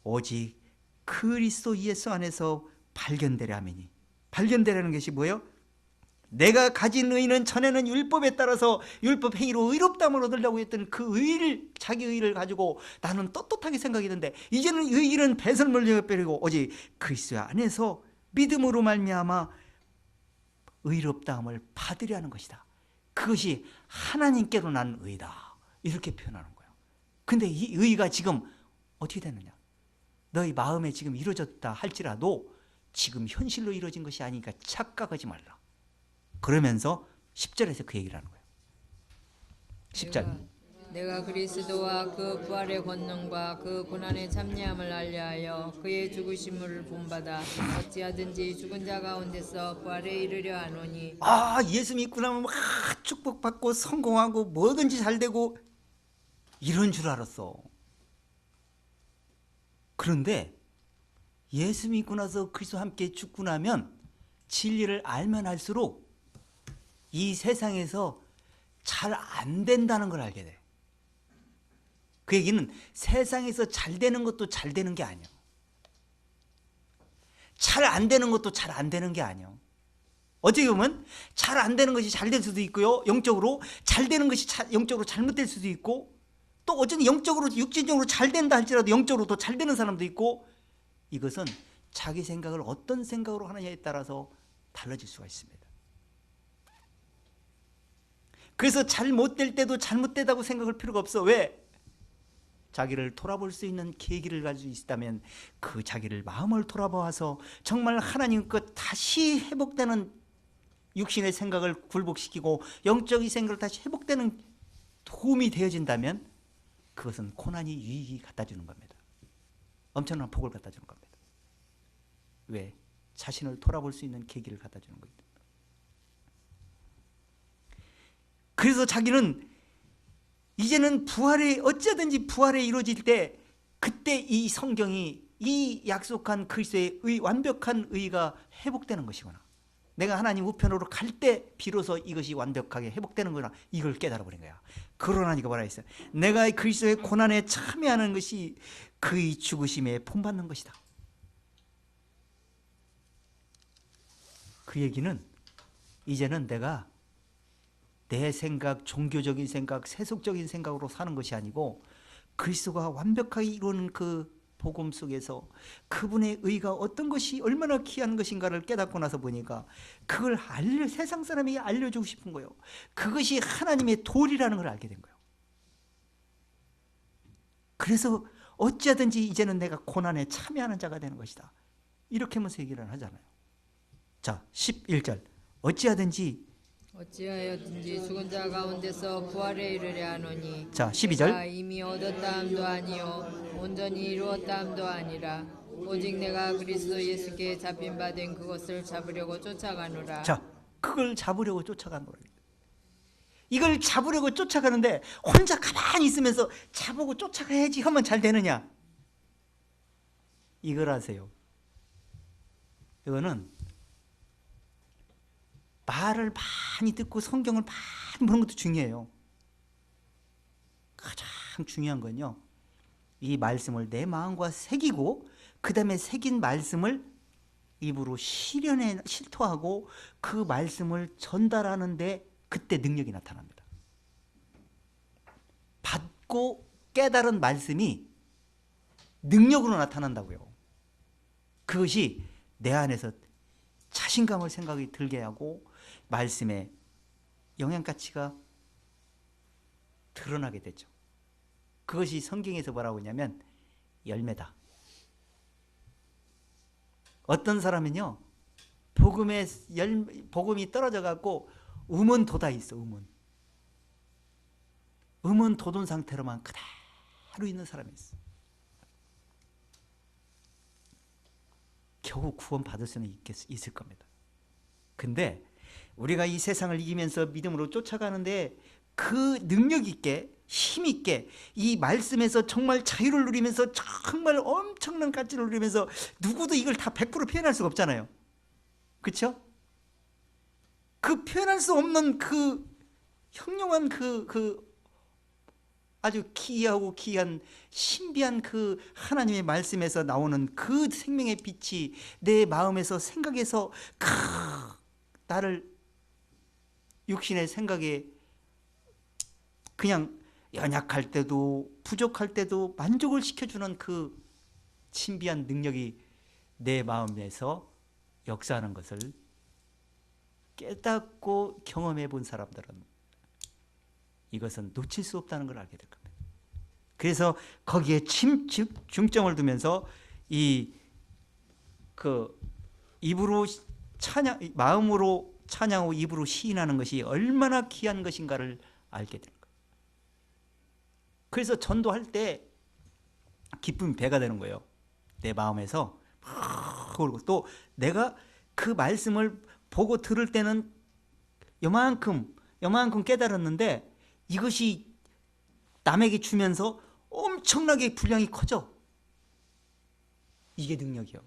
오직 그리스도 예수 안에서 발견되려 함이니. 발견되려는 것이 뭐예요? 내가 가진 의는 전에는 율법에 따라서 율법 행위로 의롭다함을 얻으려고 했던 그 의를, 자기 의를 가지고 나는 떳떳하게 생각했는데 이제는 이 의는 배설물 여겨버리고 오직 그리스도 안에서 믿음으로 말미암아 의롭다함을 받으려 하는 것이다. 그것이 하나님께로 난 의다, 이렇게 표현하는 거예요. 근데 이 의가 지금 어떻게 됐느냐? 너희 마음에 지금 이루어졌다 할지라도 지금 현실로 이루어진 것이 아니니까 착각하지 말라. 그러면서 10절에서 그 얘기를 하는 거예요. 10절. 내가 그리스도와 그 부활의 권능과 그 고난의 참여함을 알려하여 그의 죽으심을 본받아 어찌하든지 죽은 자 가운데서 부활에 이르려 하노니. 예수 믿고 나면 막 축복받고 성공하고 뭐든지 잘되고 이런 줄 알았어. 그런데 예수 믿고 나서 그리스도와 함께 죽고 나면 진리를 알면 알수록 이 세상에서 잘 안 된다는 걸 알게 돼. 그 얘기는 세상에서 잘 되는 것도 잘 되는 게 아니야. 잘 안 되는 것도 잘 안 되는 게 아니야. 어떻게 보면 잘 안 되는 것이 잘 될 수도 있고요, 영적으로 잘 되는 것이 영적으로 잘못될 수도 있고, 또 어쨌든 영적으로 육신적으로 잘 된다 할지라도 영적으로 더 잘 되는 사람도 있고, 이것은 자기 생각을 어떤 생각으로 하느냐에 따라서 달라질 수가 있습니다. 그래서 잘못될 때도 잘못되다고 생각할 필요가 없어. 왜? 자기를 돌아볼 수 있는 계기를 가지고 있다면 그 자기를 마음을 돌아보아서 정말 하나님 것 다시 회복되는 육신의 생각을 굴복시키고 영적인 생각을 다시 회복되는 도움이 되어진다면 그것은 고난이 유익이 갖다 주는 겁니다. 엄청난 복을 갖다 주는 겁니다. 왜? 자신을 돌아볼 수 있는 계기를 갖다 주는 거기 때문에. 그래서 자기는 이제는 부활에, 어쩌든지 부활에 이루어질 때 그때 이 성경이 이 약속한 그리스도의 완벽한 의가 회복되는 것이구나. 내가 하나님 우편으로 갈 때 비로소 이것이 완벽하게 회복되는 거나 이걸 깨달아 버린 거야. 그러나 이거 뭐라 했어요? 내가 그리스도의 고난에 참여하는 것이 그의 죽으심에 본받는 것이다. 그 얘기는 이제는 내가 내 생각, 종교적인 생각, 세속적인 생각으로 사는 것이 아니고 그리스도가 완벽하게 이루는 그 복음 속에서 그분의 의가 어떤 것이 얼마나 귀한 것인가를 깨닫고 나서 보니까 그걸 세상 사람에게 알려주고 싶은 거예요. 그것이 하나님의 도리라는 걸 알게 된 거예요. 그래서 어찌하든지 이제는 내가 고난에 참여하는 자가 되는 것이다. 이렇게 하면서 얘기를 하잖아요. 자, 11절. 어찌하든지 죽은 자 가운데서 부활에 이르려 하노니. 자, 12절. 내가 이미 얻었다 함도 아니요 온전히 이루었다 함도 아니라 오직 내가 그리스도 예수께 잡힌 바 된 그것을 잡으려고 쫓아가노라. 자, 그걸 잡으려고 쫓아간 거예요. 이걸 잡으려고 쫓아가는데 혼자 가만히 있으면서 잡고 쫓아가야지 하면 잘 되느냐? 이걸 아세요. 이거는 말을 많이 듣고 성경을 많이 보는 것도 중요해요. 가장 중요한 건요, 이 말씀을 내 마음과 새기고 그 다음에 새긴 말씀을 입으로 실토하고 그 말씀을 전달하는데 그때 능력이 나타납니다. 받고 깨달은 말씀이 능력으로 나타난다고요. 그것이 내 안에서 자신감을 생각이 들게 하고 말씀의 영향가치가 드러나게 되죠. 그것이 성경에서 뭐라고 하냐면 열매다. 어떤 사람은요, 복음이 떨어져 갖고 음원도다 있어. 음원 돋은 상태로만 그대로 있는 사람이 있어. 겨우 구원 받을 수는 있을 겁니다. 근데 우리가 이 세상을 이기면서 믿음으로 쫓아가는데 그 능력 있게 힘 있게 이 말씀에서 정말 자유를 누리면서 정말 엄청난 가치를 누리면서 누구도 이걸 다 100% 표현할 수가 없잖아요. 그렇죠? 그 표현할 수 없는 그 형용한 그 아주 기이하고 귀한 신비한 그 하나님의 말씀에서 나오는 그 생명의 빛이 내 마음에서 생각에서 나를 육신의 생각에 그냥 연약할 때도 부족할 때도 만족을 시켜주는 그 신비한 능력이 내 마음에서 역사하는 것을 깨닫고 경험해 본 사람들은 이것은 놓칠 수 없다는 걸 알게 될 겁니다. 그래서 거기에 중점을 두면서 입으로 마음으로 찬양하고 입으로 시인하는 것이 얼마나 귀한 것인가를 알게 될 거예요. 그래서 전도할 때 기쁨이 배가 되는 거예요. 내 마음에서. 그리고 또 내가 그 말씀을 보고 들을 때는 요만큼 깨달았는데 이것이 남에게 주면서 엄청나게 분량이 커져. 이게 능력이요.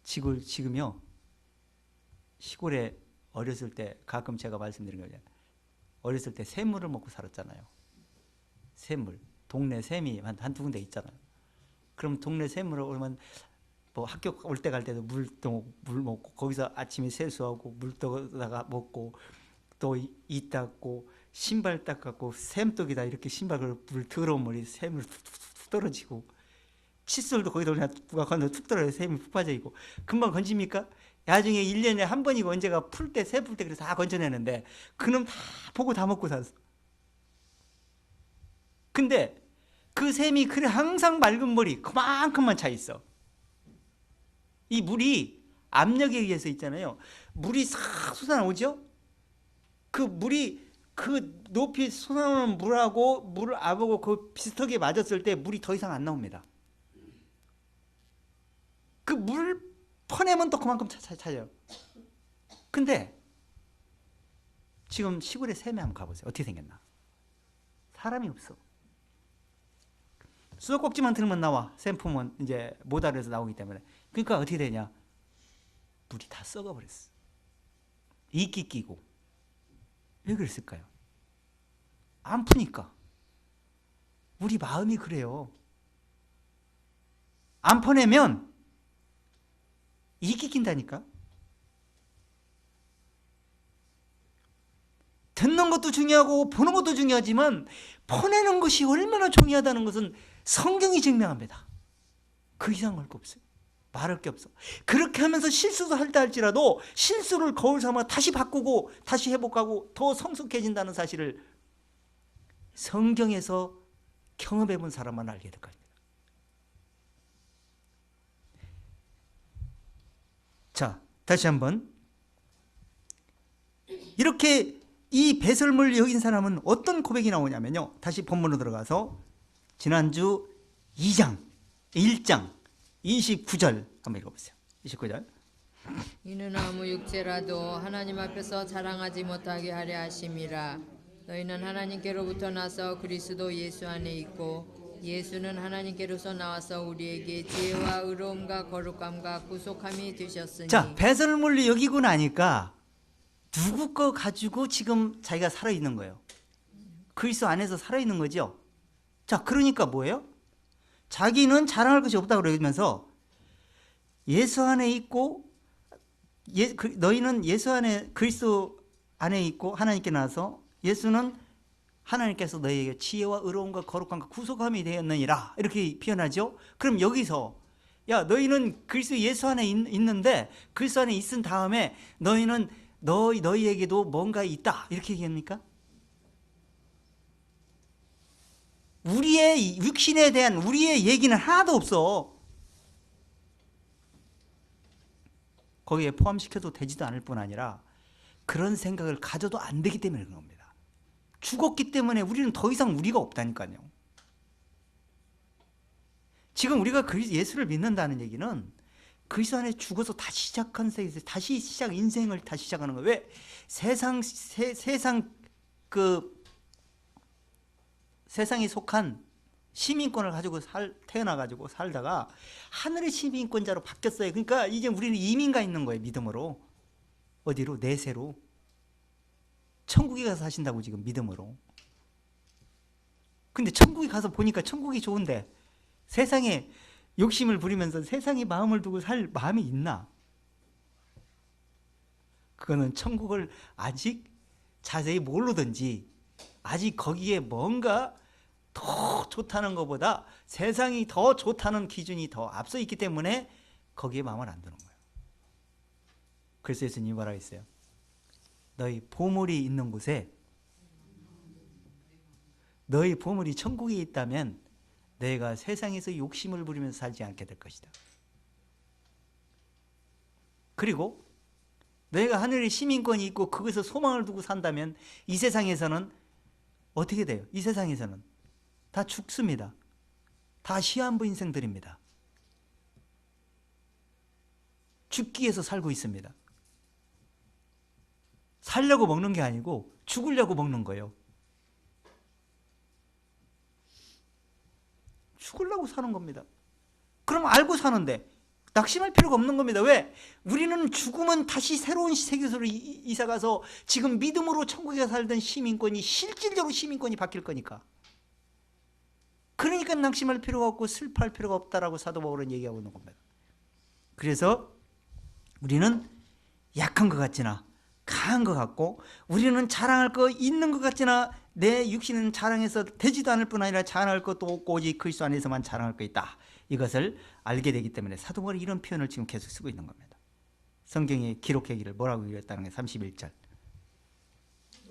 지금요, 시골에 어렸을 때 가끔 제가 말씀드린 거예요. 어렸을 때 샘물을 먹고 살았잖아요. 샘물. 동네 샘이 한두 군데 있잖아요. 그럼 동네 샘물을 오면 뭐 학교 올 때 갈 때도 물 먹고 거기서 아침에 세수하고 물 떠다가 먹고 또 이 닦고 신발 닦고 샘독에다 이렇게 신발을 물 더러운 물이 샘을 툭툭툭 떨어지고 칫솔도 거기다 그냥 누가 건너 툭 떨어져 샘이 푹 빠져 있고 금방 건집니까? 나중에 1년에 한 번이고 언제가 풀 때 새 풀 때 그래서 다 건져내는데 그놈 다 보고 다 먹고 살았어. 근데 그 샘이 그래 항상 맑은 물이 그만큼만 차 있어. 이 물이 압력에 의해서 있잖아요. 물이 싹 솟아나오죠? 그 물이 그 높이 솟아오는 물하고 물을 압하고 그 비슷하게 맞았을 때 물이 더 이상 안 나옵니다. 그 물 퍼내면 또 그만큼 차요. 근데 지금 시골에 샘에 한번 가보세요. 어떻게 생겼나? 사람이 없어. 수도꼭지만 틀면 나와. 샘품은 이제 모달에서 나오기 때문에. 그러니까 어떻게 되냐? 물이 다 썩어버렸어. 이끼 끼고. 왜 그랬을까요? 안 푸니까. 우리 마음이 그래요. 안 퍼내면 이끼 낀다니까. 듣는 것도 중요하고 보는 것도 중요하지만 퍼내는 것이 얼마나 중요하다는 것은 성경이 증명합니다. 그 이상 할 거 없어요. 말할 게 없어. 그렇게 하면서 실수도 할다 할지라도 실수를 거울 삼아 다시 바꾸고 다시 회복하고 더 성숙해진다는 사실을 성경에서 경험해 본 사람만 알게 될 겁니다. 자, 다시 한번. 이렇게 이 배설물을 여긴 사람은 어떤 고백이 나오냐면요. 다시 본문으로 들어가서 지난주 2장, 1장 29절 한번 읽어보세요. 29절. 이는 아무 육체라도 하나님 앞에서 자랑하지 못하게 하려 하심이라. 너희는 하나님께로부터 나서 그리스도 예수 안에 있고 예수는 하나님께로서 나와서 우리에게 지혜와 의로움과 거룩함과 구속함이 되셨으니. 자, 배설물을 여기고 나니까 누구 거 가지고 지금 자기가 살아있는 거예요? 그리스도 안에서 살아있는 거죠. 자, 그러니까 뭐예요? 자기는 자랑할 것이 없다고 그러면서 예수 안에 있고 너희는 예수 안에 그리스도 안에 있고 하나님께 나서 예수는 하나님께서 너희에게 지혜와 의로움과 거룩함과 구속함이 되었느니라 이렇게 표현하죠. 그럼 여기서 야 너희는 그리스도 예수 안에 있는데 그리스도 안에 있은 다음에 너희는 너희에게도 뭔가 있다 이렇게 얘기합니까? 우리의 육신에 대한 우리의 얘기는 하나도 없어. 거기에 포함시켜도 되지도 않을 뿐 아니라 그런 생각을 가져도 안 되기 때문에 그런 겁니다. 죽었기 때문에 우리는 더 이상 우리가 없다니까요. 지금 우리가 예수를 믿는다는 얘기는 그리스도 안에 죽어서 다시 시작한 세계에서 다시 인생을 다시 시작하는 거예요. 왜? 세상에 속한 시민권을 가지고 태어나가지고 살다가 하늘의 시민권자로 바뀌었어요. 그러니까 이제 우리는 이민가 있는 거예요. 믿음으로. 어디로? 내세로. 천국에 가서 사신다고 지금 믿음으로. 근데 천국에 가서 보니까 천국이 좋은데 세상에 욕심을 부리면서 세상에 마음을 두고 살 마음이 있나? 그거는 천국을 아직 자세히 모르든지 아직 거기에 뭔가 더 좋다는 것보다 세상이 더 좋다는 기준이 더 앞서 있기 때문에 거기에 마음을 안 두는 거예요. 그래서 예수님이 뭐라고 했어요? 너희 보물이 있는 곳에 너희 보물이 천국에 있다면 너희가 세상에서 욕심을 부리면서 살지 않게 될 것이다. 그리고 너희가 하늘의 시민권이 있고 거기서 소망을 두고 산다면 이 세상에서는 어떻게 돼요? 이 세상에서는 다 죽습니다. 다 시한부 인생들입니다. 죽기 위해서 살고 있습니다. 살려고 먹는 게 아니고 죽으려고 먹는 거예요. 죽으려고 사는 겁니다. 그럼 알고 사는데 낙심할 필요가 없는 겁니다. 왜? 우리는 죽으면 다시 새로운 세계소로 이사가서 지금 믿음으로 천국에 살던 시민권이 실질적으로 시민권이 바뀔 거니까. 그러니까 낙심할 필요가 없고 슬퍼할 필요가 없다라고 사도 바울은 얘기하고 있는 겁니다. 그래서 우리는 약한 것 같지나 강한 것 같고 우리는 자랑할 거 있는 것 같지나 내 육신은 자랑해서 되지도 않을 뿐 아니라 자랑할 것도 없고 오직 그리스도 안에서만 자랑할 거 있다. 이것을 알게 되기 때문에 사도 바울이 이런 표현을 지금 계속 쓰고 있는 겁니다. 성경에 기록하기를 뭐라고 얘기했다는 게 31절.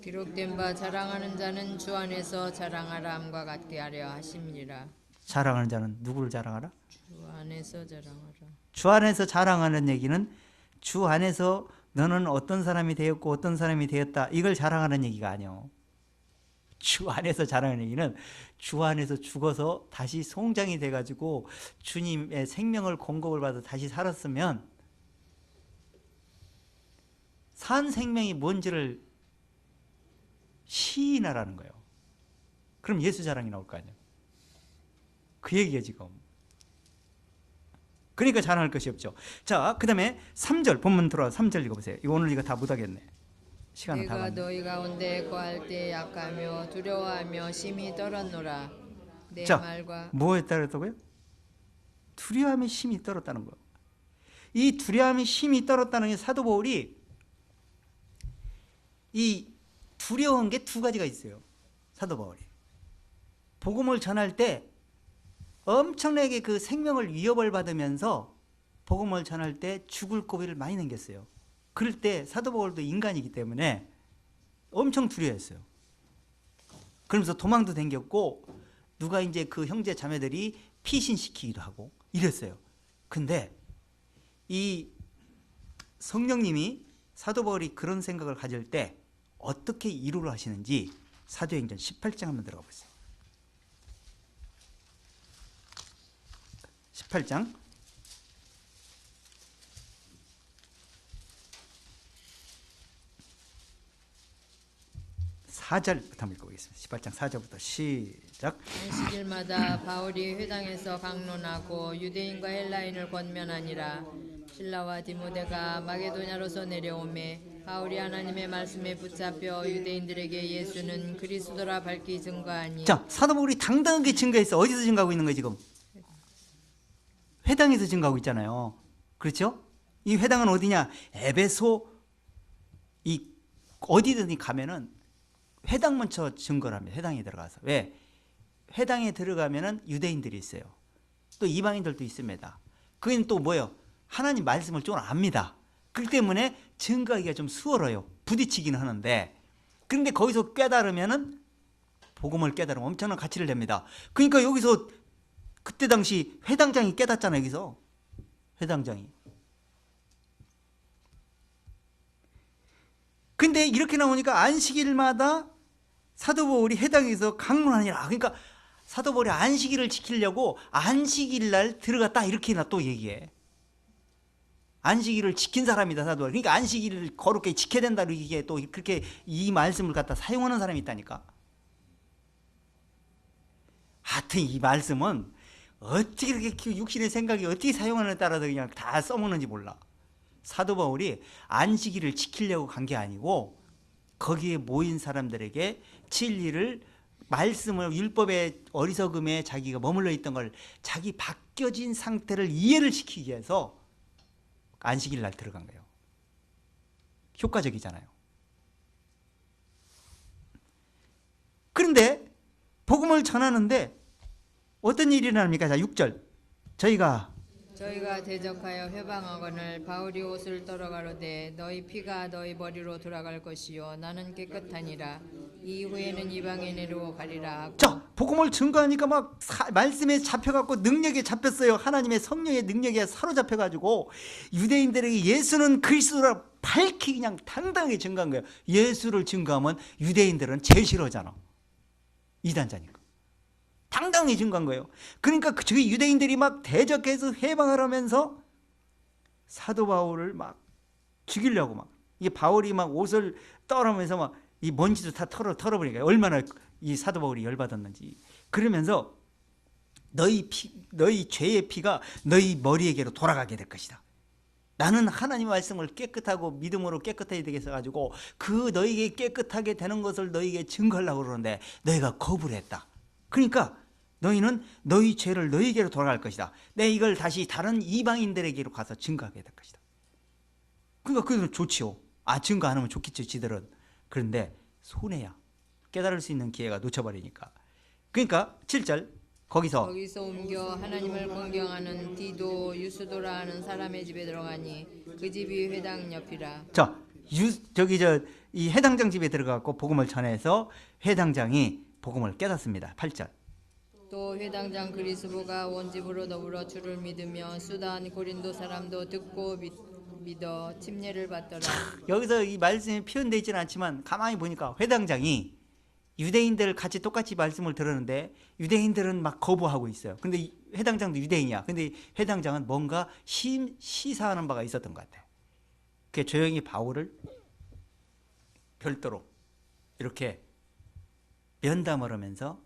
기록된 바 자랑하는 자는 주 안에서 자랑하라 함과 같게 하려 하심이라. 자랑하는 자는 누구를 자랑하라? 주 안에서 자랑하라. 주 안에서 자랑하는 얘기는 주 안에서 너는 어떤 사람이 되었고 어떤 사람이 되었다 이걸 자랑하는 얘기가 아니에요. 주 안에서 자랑하는 얘기는 주 안에서 죽어서 다시 송장이 돼가지고 주님의 생명을 공급을 받아 다시 살았으면 산 생명이 뭔지를 시인하라는 거예요. 그럼 예수 자랑이 나올 거 아니에요. 그 얘기예요 지금. 그러니까 자랑할 것이 없죠. 자, 그 다음에 3절 본문 들어와 3절 읽어보세요. 이거 오늘 이거 다 못하겠네. 시간은 다 내가 갔네. 너희 가운데 거할 때 약하며 두려워하며 심히 떨었노라. 내 자, 말과 뭐에 따랐다고요? 두려움이 심히 떨었다는 거예요. 이 두려움이 심히 떨었다는 게 사도 바울이 이 두려운 게 두 가지가 있어요. 사도 바울이 복음을 전할 때 엄청나게 그 생명을 위협을 받으면서 복음을 전할 때 죽을 고비를 많이 넘겼어요. 그럴 때 사도 바울도 인간이기 때문에 엄청 두려워했어요. 그러면서 도망도 댕겼고 누가 이제 그 형제 자매들이 피신시키기도 하고 이랬어요. 근데 이 성령님이 사도 바울이 그런 생각을 가질 때 어떻게 위로를 하시는지 사도행전 18장 한번 들어가 보세요. 18장 4절부터 한번 읽어보겠습니다. 18장 4절부터 시작. 안식일마다 바울이 회당에서 강론하고 유대인과 헬라인을 권면하니라. 실라와 디모데가 마게도냐로서 내려오매 바울이 하나님의 말씀에 붙잡혀 유대인들에게 예수는 그리스도라 밝히 증거하니. 자, 사도 바울이 당당하게 증거했어. 어디서 증거하고 있는 거예요 지금? 회당에서 증거하고 있잖아요. 그렇죠? 이 회당은 어디냐? 에베소. 이 어디든지 가면은 회당 먼저 증거를 합니다. 회당에 들어가서. 왜? 회당에 들어가면은 유대인들이 있어요. 또 이방인들도 있습니다. 그건 또 뭐예요? 하나님 말씀을 좀 압니다. 그렇기 때문에 증거하기가 좀 수월해요. 부딪히기는 하는데. 그런데 거기서 깨달으면은 복음을 깨달으면 엄청난 가치를 냅니다. 그러니까 여기서 그때 당시 회당장이 깨닫잖아요. 여기서 회당장이. 근데 이렇게 나오니까 안식일마다 사도 바울이 회당에서 강론하니라. 그러니까 사도 바울이 안식일을 지키려고 안식일 날 들어갔다 이렇게 나 또 얘기해. 안식일을 지킨 사람이다 사도 바울. 그러니까 안식일을 거룩하게 지켜야 된다 이렇게 또 그렇게 이 말씀을 갖다 사용하는 사람이 있다니까. 하여튼 이 말씀은 어떻게 이렇게 육신의 생각이 어떻게 사용하느냐에 따라서 그냥 다 써먹는지 몰라. 사도 바울이 안식일을 지키려고 간 게 아니고 거기에 모인 사람들에게 진리를 말씀을 율법의 어리석음에 자기가 머물러 있던 걸 자기 바뀌어진 상태를 이해를 시키기 위해서 안식일 날 들어간 거예요. 효과적이잖아요. 그런데 복음을 전하는데 어떤 일이 일어납니까? 자, 6절. 저희가 대적하여 회방하거늘 바울이 옷을 떨어가로되 너희 피가 너희 머리로 돌아갈 것이요 나는 깨끗하니라. 이후에는 이방인으로 가리라 하고. 자, 복음을 증거하니까 막 말씀에 잡혀갖고 능력에 잡혔어요. 하나님의 성령의 능력에 사로잡혀가지고 유대인들에게 예수는 그리스도라 밝히 그냥 당당하게 증거한 거예요. 예수를 증거하면 유대인들은 제일 싫어하잖아. 이단자니까. 당당히 증거한 거예요. 그러니까 저희 유대인들이 막 대적해서 해방을 하면서 사도 바울을 막 죽이려고 막 이게 바울이 막 옷을 떨어면서 막 이 먼지도 다 털어버리니까 얼마나 이 사도 바울이 열받았는지. 그러면서 너희 죄의 피가 너희 머리에게로 돌아가게 될 것이다. 나는 하나님의 말씀을 깨끗하고 믿음으로 깨끗해야 되겠어 가지고 그 너희에게 깨끗하게 되는 것을 너희에게 증거하려고 그러는데 너희가 거부를 했다. 그러니까 너희는 너희 죄를 너희에게로 돌아갈 것이다. 내 이걸 다시 다른 이방인들에게로 가서 증거하게 될 것이다. 그러니까 그건 좋지요. 증거 안 하면 좋겠죠, 지들은. 그런데 손해야. 깨달을 수 있는 기회가 놓쳐버리니까. 그러니까 7절 거기서 옮겨 하나님을 공경하는 디도 유스도라 하는 사람의 집에 들어가니 그 집이 회당 옆이라. 자, 이 회당장 집에 들어가고 복음을 전해서 회당장이 복음을 깨닫습니다. 8절. 또 회당장 그리스보가 온 집으로 더불어 주를 믿으며 수단 고린도 사람도 듣고 믿어 침례를 받더라. 여기서 이 말씀이 표현되어 있지는 않지만 가만히 보니까 회당장이 유대인들 같이 똑같이 말씀을 들었는데 유대인들은 막 거부하고 있어요. 근데 회당장도 유대인이야. 근데 회당장은 뭔가 시사하는 바가 있었던 것 같아. 그게 조용히 바울을 별도로 이렇게 면담을 하면서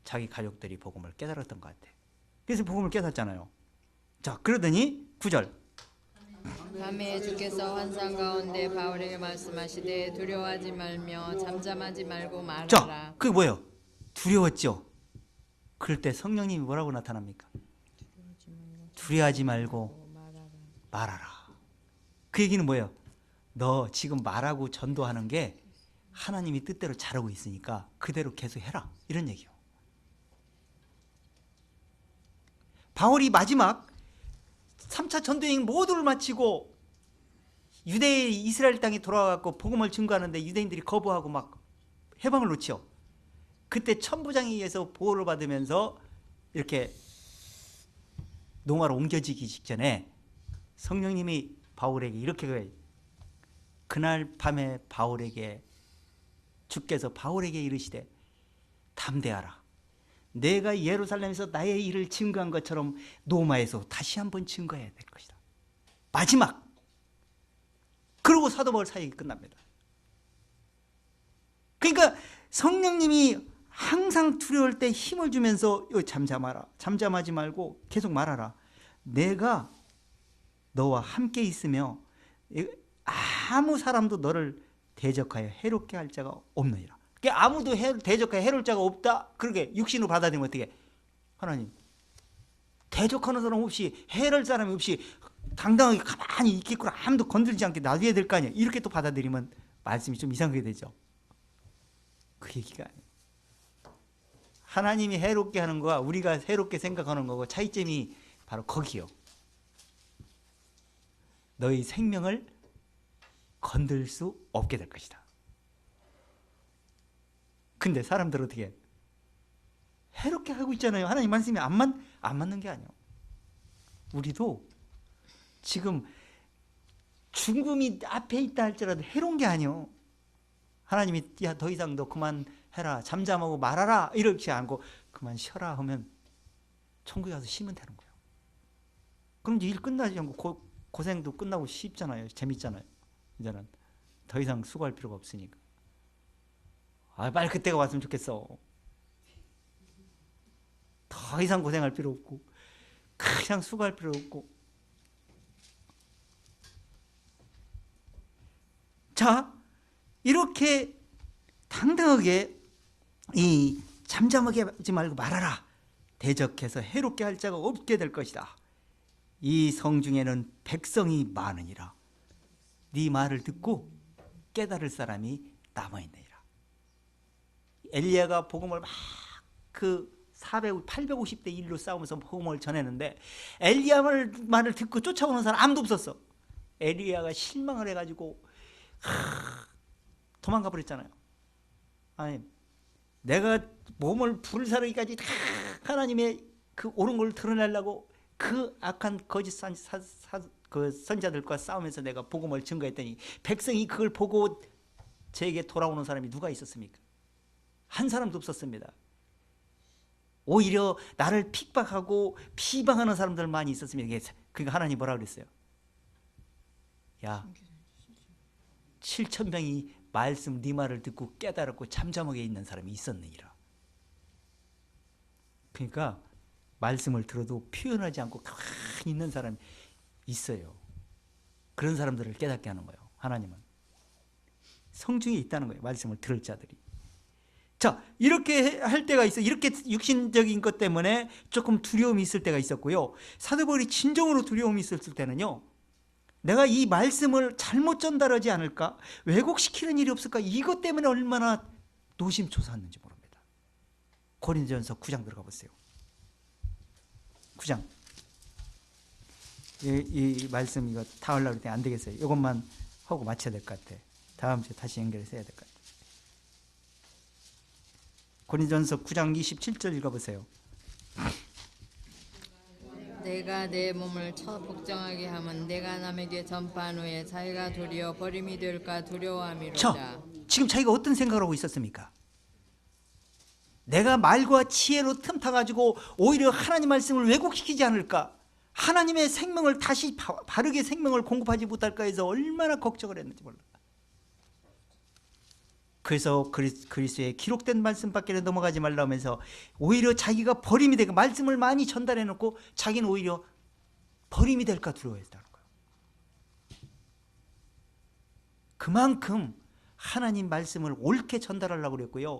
자기 가족들이 복음을 깨달았던 것 같아. 그래서 복음을 깨닫잖아요. 자, 그러더니 9절. 밤에 주께서 환상 가운데 바울에게 말씀하시되 두려워하지 말며 잠잠하지 말고 말하라. 자, 그게 뭐예요? 두려웠죠. 그럴 때 성령님이 뭐라고 나타납니까? 두려워하지 말고 말하라. 그 얘기는 뭐예요? 너 지금 말하고 전도하는 게 하나님이 뜻대로 잘하고 있으니까 그대로 계속 해라, 이런 얘기요. 바울이 마지막 3차 전도여행 모두를 마치고 유대 이스라엘 땅에 돌아가고 복음을 증거하는데 유대인들이 거부하고 막 해방을 놓죠. 그때 천부장에 의해서 보호를 받으면서 이렇게 노마로 옮겨지기 직전에 성령님이 바울에게 이렇게, 그날 밤에 바울에게 주께서 바울에게 이르시되 담대하라. 내가 예루살렘에서 나의 일을 증거한 것처럼 로마에서 다시 한번 증거해야 될 것이다. 마지막. 그러고 사도 바울 사역이 끝납니다. 그러니까 성령님이 항상 두려울 때 힘을 주면서 잠잠하라, 잠잠하지 말고 계속 말하라. 내가 너와 함께 있으며 아무 사람도 너를 대적하여 해롭게 할 자가 없느니라. 아무도 대적하여 해롭을 자가 없다. 그렇게 육신으로 받아들이면 어떻게? 하나님, 대적하는 사람 없이, 해할 사람이 없이 당당하게 가만히 있겠구나, 아무도 건들지 않게 놔둬야 될 거 아니에요. 이렇게 또 받아들이면 말씀이 좀 이상하게 되죠. 그 얘기가 아니에요. 하나님이 해롭게 하는 거와 우리가 해롭게 생각하는 거고 차이점이 바로 거기요. 너희 생명을 건들 수 없게 될 것이다. 근데 사람들은 어떻게 해롭게 하고 있잖아요. 하나님 말씀이 안 맞는 게 아니에요. 우리도 지금 죽음이 앞에 있다 할지라도 해로운 게 아니에요. 하나님이 야, 더 이상 너 그만해라, 잠잠하고 말하라, 이렇게 않고 그만 쉬어라 하면 천국에 가서 쉬면 되는 거예요. 그럼 이제 일 끝나지 않고 고생도 끝나고 쉽잖아요. 재밌잖아요. 이제는 더 이상 수고할 필요가 없으니까. 빨리 그때가 왔으면 좋겠어. 더 이상 고생할 필요 없고 그냥 수고할 필요 없고. 자, 이렇게 당당하게 이 잠잠하게 하지 말고 말하라. 대적해서 해롭게 할 자가 없게 될 것이다. 이 성중에는 백성이 많으니라. 네 말을 듣고 깨달을 사람이 남아있느니라. 엘리야가 복음을 막 그 850대 1로 싸우면서 복음을 전했는데 엘리야 말을 듣고 쫓아오는 사람 아무도 없었어. 엘리야가 실망을 해가지고 도망가 버렸잖아요. 아니, 내가 몸을 불사르기까지 하나님의 그 옳은 걸 드러내려고 그 악한 거짓 그 선자들과 싸우면서 내가 복음을 증거했더니 백성이 그걸 보고 제게 돌아오는 사람이 누가 있었습니까? 한 사람도 없었습니다. 오히려 나를 핍박하고 비방하는 사람들 많이 있었습니다. 그러니까 하나님 뭐라 그랬어요? 야, 7,000명이 말씀 네 말을 듣고 깨달았고 잠잠하게 있는 사람이 있었느니라. 그러니까 말씀을 들어도 표현하지 않고 가만히 있는 사람이 있어요. 그런 사람들을 깨닫게 하는 거예요. 하나님은 성중에 있다는 거예요. 말씀을 들을 자들이. 자, 이렇게 할 때가 있어. 이렇게 육신적인 것 때문에 조금 두려움이 있을 때가 있었고요. 사도 바울이 진정으로 두려움이 있었을 때는요, 내가 이 말씀을 잘못 전달하지 않을까, 왜곡시키는 일이 없을까, 이것 때문에 얼마나 노심초사했는지 모릅니다. 고린도전서 9장 들어가 보세요. 9장. 이 말씀 이거 다 하려고 했더니 안 되겠어요. 이것만 하고 마쳐야 될 것 같아. 다음 주에 다시 연결해서 해야 될 것 같아. 고린도전서 9장 27절 읽어보세요. 내가 내 몸을 복종하게 하면 내가 남에게 전파한 후에 자기가 도리어 버림이 될까 두려워함이로다. 자, 지금 자기가 어떤 생각을 하고 있었습니까? 내가 말과 지혜로 틈타가지고 오히려 하나님 말씀을 왜곡시키지 않을까, 하나님의 생명을 다시 바르게 생명을 공급하지 못할까 해서 얼마나 걱정을 했는지 몰라. 그래서 그리스도의 기록된 말씀밖에 넘어가지 말라면서 오히려 자기가 버림이 되고 말씀을 많이 전달해 놓고 자기는 오히려 버림이 될까 두려워했다는 거예요. 그만큼 하나님 말씀을 옳게 전달하려고 그랬고요.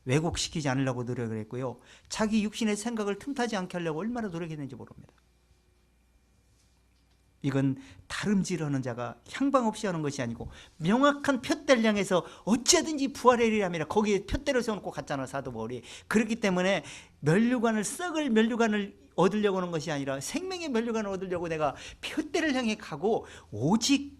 왜곡시키지 않으려고 노력을 했고요. 자기 육신의 생각을 틈타지 않게 하려고 얼마나 노력했는지 모릅니다. 이건 다름질하는 자가 향방 없이 하는 것이 아니고 명확한 푯대를 향해서 어찌하든지 부활하리라 하면 거기에 푯대를 세워놓고 갔잖아, 사도 바울이. 그렇기 때문에 면류관을, 썩을 면류관을 얻으려고 하는 것이 아니라 생명의 면류관을 얻으려고 내가 푯대를 향해 가고 오직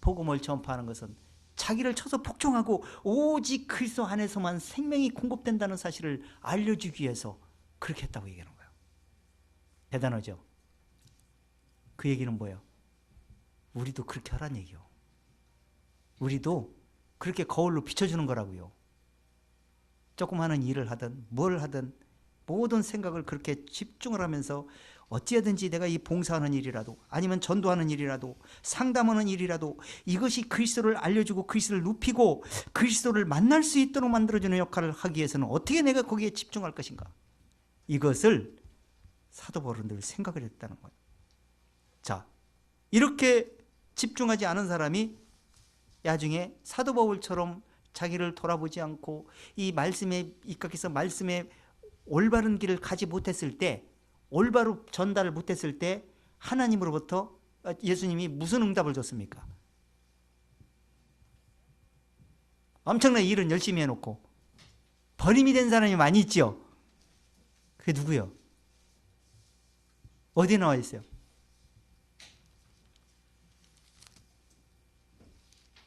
복음을 전파하는 것은 자기를 쳐서 복종하고 오직 그리스도 안에서만 생명이 공급된다는 사실을 알려주기 위해서 그렇게 했다고 얘기하는 거예요. 대단하죠? 그 얘기는 뭐예요? 우리도 그렇게 하란 얘기요. 우리도 그렇게 거울로 비춰주는 거라고요. 조금 하는 일을 하든 뭘 하든 모든 생각을 그렇게 집중을 하면서 어찌하든지 내가 이 봉사하는 일이라도 아니면 전도하는 일이라도 상담하는 일이라도 이것이 그리스도를 알려주고 그리스도를 눕히고 그리스도를 만날 수 있도록 만들어주는 역할을 하기 위해서는 어떻게 내가 거기에 집중할 것인가? 이것을 사도 바울은 늘 생각을 했다는 거예요. 자, 이렇게 집중하지 않은 사람이 나중에 사도 바울처럼 자기를 돌아보지 않고 이 말씀에 입각해서 말씀에 올바른 길을 가지 못했을 때, 올바로 전달을 못했을 때 하나님으로부터 예수님이 무슨 응답을 줬습니까? 엄청난 일은 열심히 해놓고 버림이 된 사람이 많이 있죠. 그게 누구요? 어디 나와 있어요?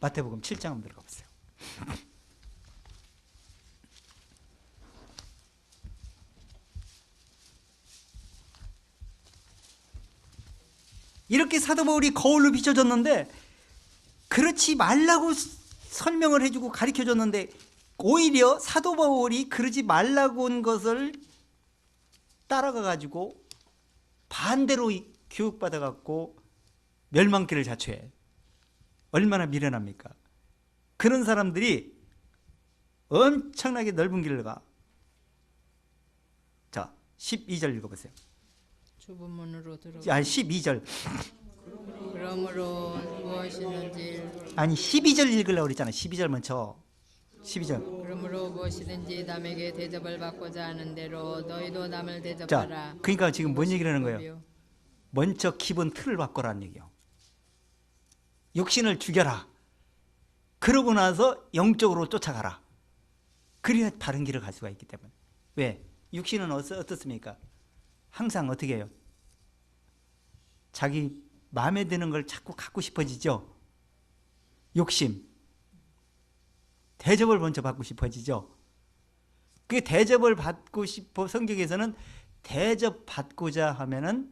마태복음 7장 한번 들어가 보세요. 이렇게 사도 바울이 거울로 비춰줬는데 그렇지 말라고 설명을 해주고 가르쳐줬는데 오히려 사도 바울이 그러지 말라고 한 것을 따라가 가지고 반대로 교육받아 갖고 멸망길을 자초해. 얼마나 미련합니까? 그런 사람들이 엄청나게 넓은 길을 가. 자, 12절 읽어보세요. 좁은 문으로 들어가. 12절. 그러므로 무엇이든지 아니 12절 읽으려고 그랬잖아. 12절 먼저. 12절. 그러므로 무엇이든지 남에게 대접을 받고자 하는 대로 너희도 남을 자, 대접하라. 그러니까 지금 뭔 얘기를 하는 거예요? 먼저 기본 틀을 바꿔라는 얘기예요. 육신을 죽여라. 그러고 나서 영적으로 쫓아가라. 그래야 다른 길을 갈 수가 있기 때문에. 왜? 육신은 어떻습니까? 항상 어떻게 해요? 자기 마음에 드는 걸 자꾸 갖고 싶어지죠. 욕심. 대접을 먼저 받고 싶어지죠. 그 대접을 받고 싶어 성경에서는 대접받고자 하면은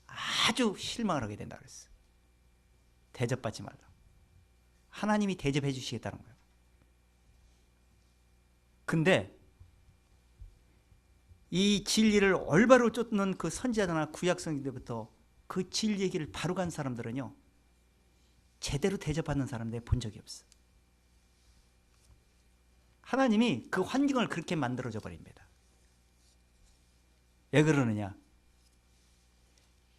아주 실망을 하게 된다 그랬어요. 대접받지 말라. 하나님이 대접해 주시겠다는 거예요. 근데 이 진리를 올바로 쫓는 그 선지자나 구약성경부터 그 진리 얘기를 바로 간 사람들은요, 제대로 대접받는 사람 내가 본 적이 없어. 하나님이 그 환경을 그렇게 만들어줘 버립니다. 왜 그러느냐?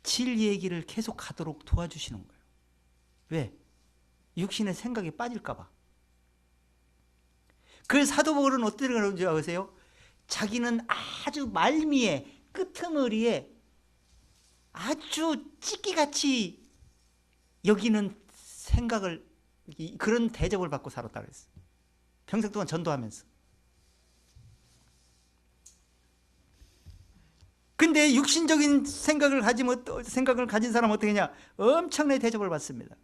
진리 얘기를 계속 가도록 도와주시는 거예요. 왜? 육신의 생각에 빠질까 봐. 그 사도 바울은 어떻게 그러는지 아세요? 자기는 아주 말미에 끄트머리에 아주 찌끼같이 여기는 생각을, 그런 대접을 받고 살았다 그랬어요. 평생 동안 전도하면서. 근데 육신적인 생각을 가진 사람은 어떻게 하냐? 엄청나게 대접을 받습니다.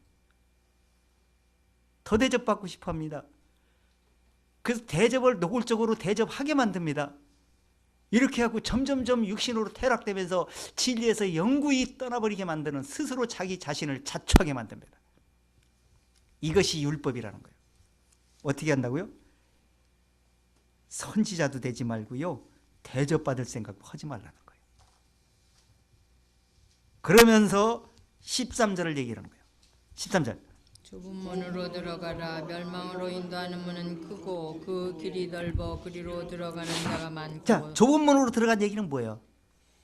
더 대접받고 싶어 합니다. 그래서 대접을 노골적으로 대접하게 만듭니다. 이렇게 하고 점점점 육신으로 퇴락되면서 진리에서 영구히 떠나버리게 만드는, 스스로 자기 자신을 자초하게 만듭니다. 이것이 율법이라는 거예요. 어떻게 한다고요? 선지자도 되지 말고요, 대접받을 생각도 하지 말라는 거예요. 그러면서 13절을 얘기하는 거예요. 13절. 좁은 문으로 들어가라. 멸망으로 인도하는 문은 크고 그 길이 넓어 그리로 들어가는 자가 많고. 자, 좁은 문으로 들어간 얘기는 뭐예요?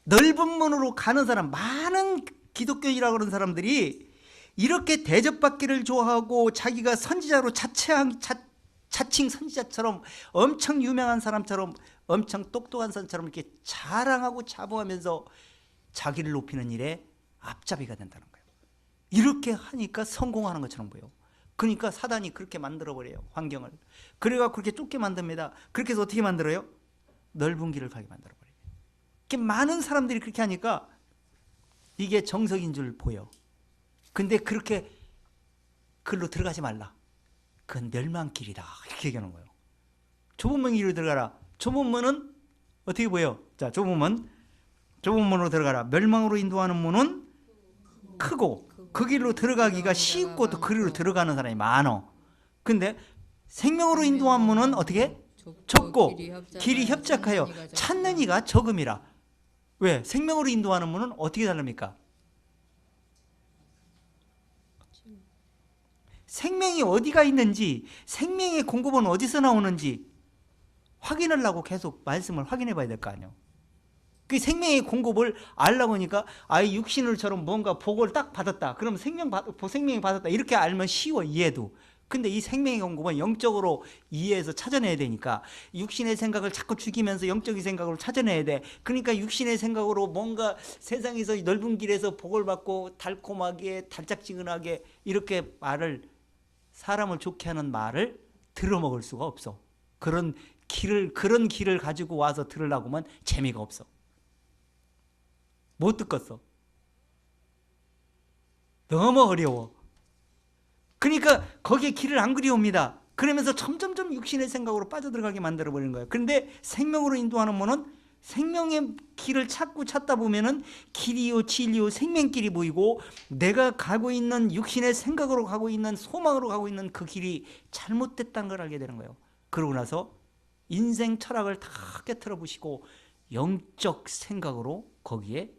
넓은 문으로 가는 사람, 많은 기독교인이라고 그러는 사람들이 이렇게 대접받기를 좋아하고 자기가 선지자로 자칭 선지자처럼 엄청 유명한 사람처럼 엄청 똑똑한 사람처럼 이렇게 자랑하고 자부하면서 자기를 높이는 일에 앞잡이가 된다는 거예요. 이렇게 하니까 성공하는 것처럼 보여요. 그러니까 사단이 그렇게 만들어버려요. 환경을. 그래가 그렇게 좁게 만듭니다. 그렇게 해서 어떻게 만들어요? 넓은 길을 가게 만들어버려요. 이렇게 많은 사람들이 그렇게 하니까 이게 정석인 줄 보여. 근데 그렇게 글로 들어가지 말라. 그건 멸망길이다. 이렇게 얘기하는 거예요. 좁은 문 길로 들어가라. 좁은 문은 어떻게 보여? 자, 좁은 문으로 들어가라. 멸망으로 인도하는 문은 크고 그 길로 들어가기가 쉽고 또 그 길로 들어가는 사람이 많어. 근데 생명으로 인도한 문은 어떻게? 좁고 길이 협착하여 찾는 이가 적음이라. 왜? 생명으로 인도하는 문은 어떻게 다릅니까? 생명이 어디가 있는지, 생명의 공급은 어디서 나오는지 확인하려고 계속 말씀을 확인해 봐야 될 거 아니에요. 그 생명의 공급을 알라고 하니까 아예 육신을처럼 뭔가 복을 딱 받았다. 그럼 생명이 받았다. 이렇게 알면 쉬워, 이해도. 근데 이 생명의 공급은 영적으로 이해해서 찾아내야 되니까 육신의 생각을 자꾸 죽이면서 영적인 생각으로 찾아내야 돼. 그러니까 육신의 생각으로 뭔가 세상에서 넓은 길에서 복을 받고 달콤하게 달짝지근하게 이렇게 사람을 좋게 하는 말을 들어먹을 수가 없어. 그런 길을 가지고 와서 들으려고 하면 재미가 없어. 못 듣겠어. 너무 어려워. 그러니까 거기에 길을 안 그리웁니다. 그러면서 점점점 육신의 생각으로 빠져들어가게 만들어버리는 거예요. 그런데 생명으로 인도하는 분은 생명의 길을 찾다 보면은 길이요 진리요 생명길이 보이고 내가 가고 있는 육신의 생각으로 가고 있는 소망으로 가고 있는 그 길이 잘못됐다는 걸 알게 되는 거예요. 그러고 나서 인생 철학을 다 깨트려 부시고 영적 생각으로 거기에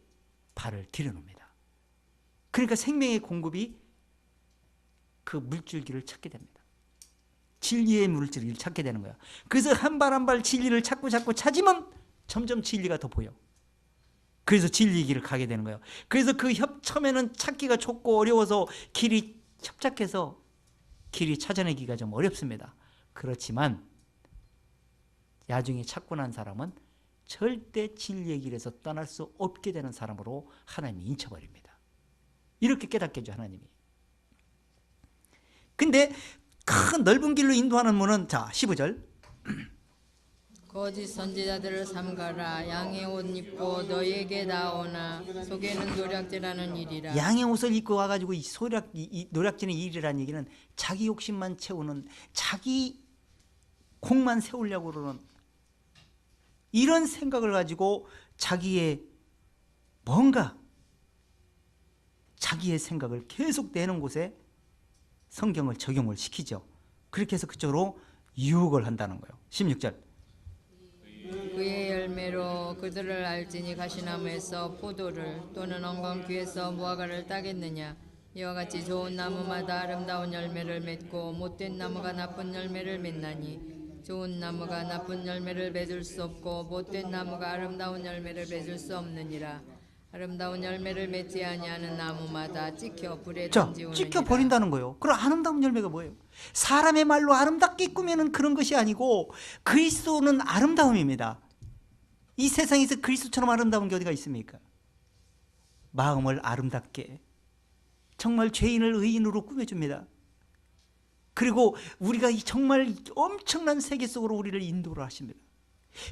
발을 들여놓습니다. 그러니까 생명의 공급이 그 물줄기를 찾게 됩니다. 진리의 물줄기를 찾게 되는 거야. 그래서 한 발 한 발 진리를 자꾸 찾으면 점점 진리가 더 보여. 그래서 진리의 길을 가게 되는 거예요. 그래서 처음에는 찾기가 좁고 어려워서 길이 협착해서 길이 찾아내기가 좀 어렵습니다. 그렇지만 나중에 찾고 난 사람은 절대 진리의 길에서 떠날 수 없게 되는 사람으로 하나님이 인쳐버립니다. 이렇게 깨닫게 해줘 하나님이. 근데 큰 넓은 길로 인도하는 문은 자 15절 거짓 선지자들을 삼가라. 양의 옷 입고 너에게 나오나 속에는 노략질하는 일이라. 양의 옷을 입고 와가지고 노략질의 일이라는 얘기는 자기 욕심만 채우는 자기 공만 세우려고 그러는 이런 생각을 가지고 자기의 생각을 계속 내는 곳에 성경을 적용을 시키죠. 그렇게 해서 그쪽으로 유혹을 한다는 거예요. 16절 그의 열매로 그들을 알지니 가시나무에서 포도를 또는 엉겅퀴에서 무화과를 따겠느냐. 이와 같이 좋은 나무마다 아름다운 열매를 맺고 못된 나무가 나쁜 열매를 맺나니 좋은 나무가 나쁜 열매를 맺을 수 없고 못된 나무가 아름다운 열매를 맺을 수 없느니라. 아름다운 열매를 맺지 아니하는 나무마다 찍혀 불에 던지우느니라. 찍혀 버린다는 거예요. 그럼 아름다운 열매가 뭐예요? 사람의 말로 아름답게 꾸미는 그런 것이 아니고 그리스도는 아름다움입니다. 이 세상에서 그리스도처럼 아름다운 게 어디가 있습니까? 마음을 아름답게 정말 죄인을 의인으로 꾸며줍니다. 그리고 우리가 정말 엄청난 세계 속으로 우리를 인도를 하십니다.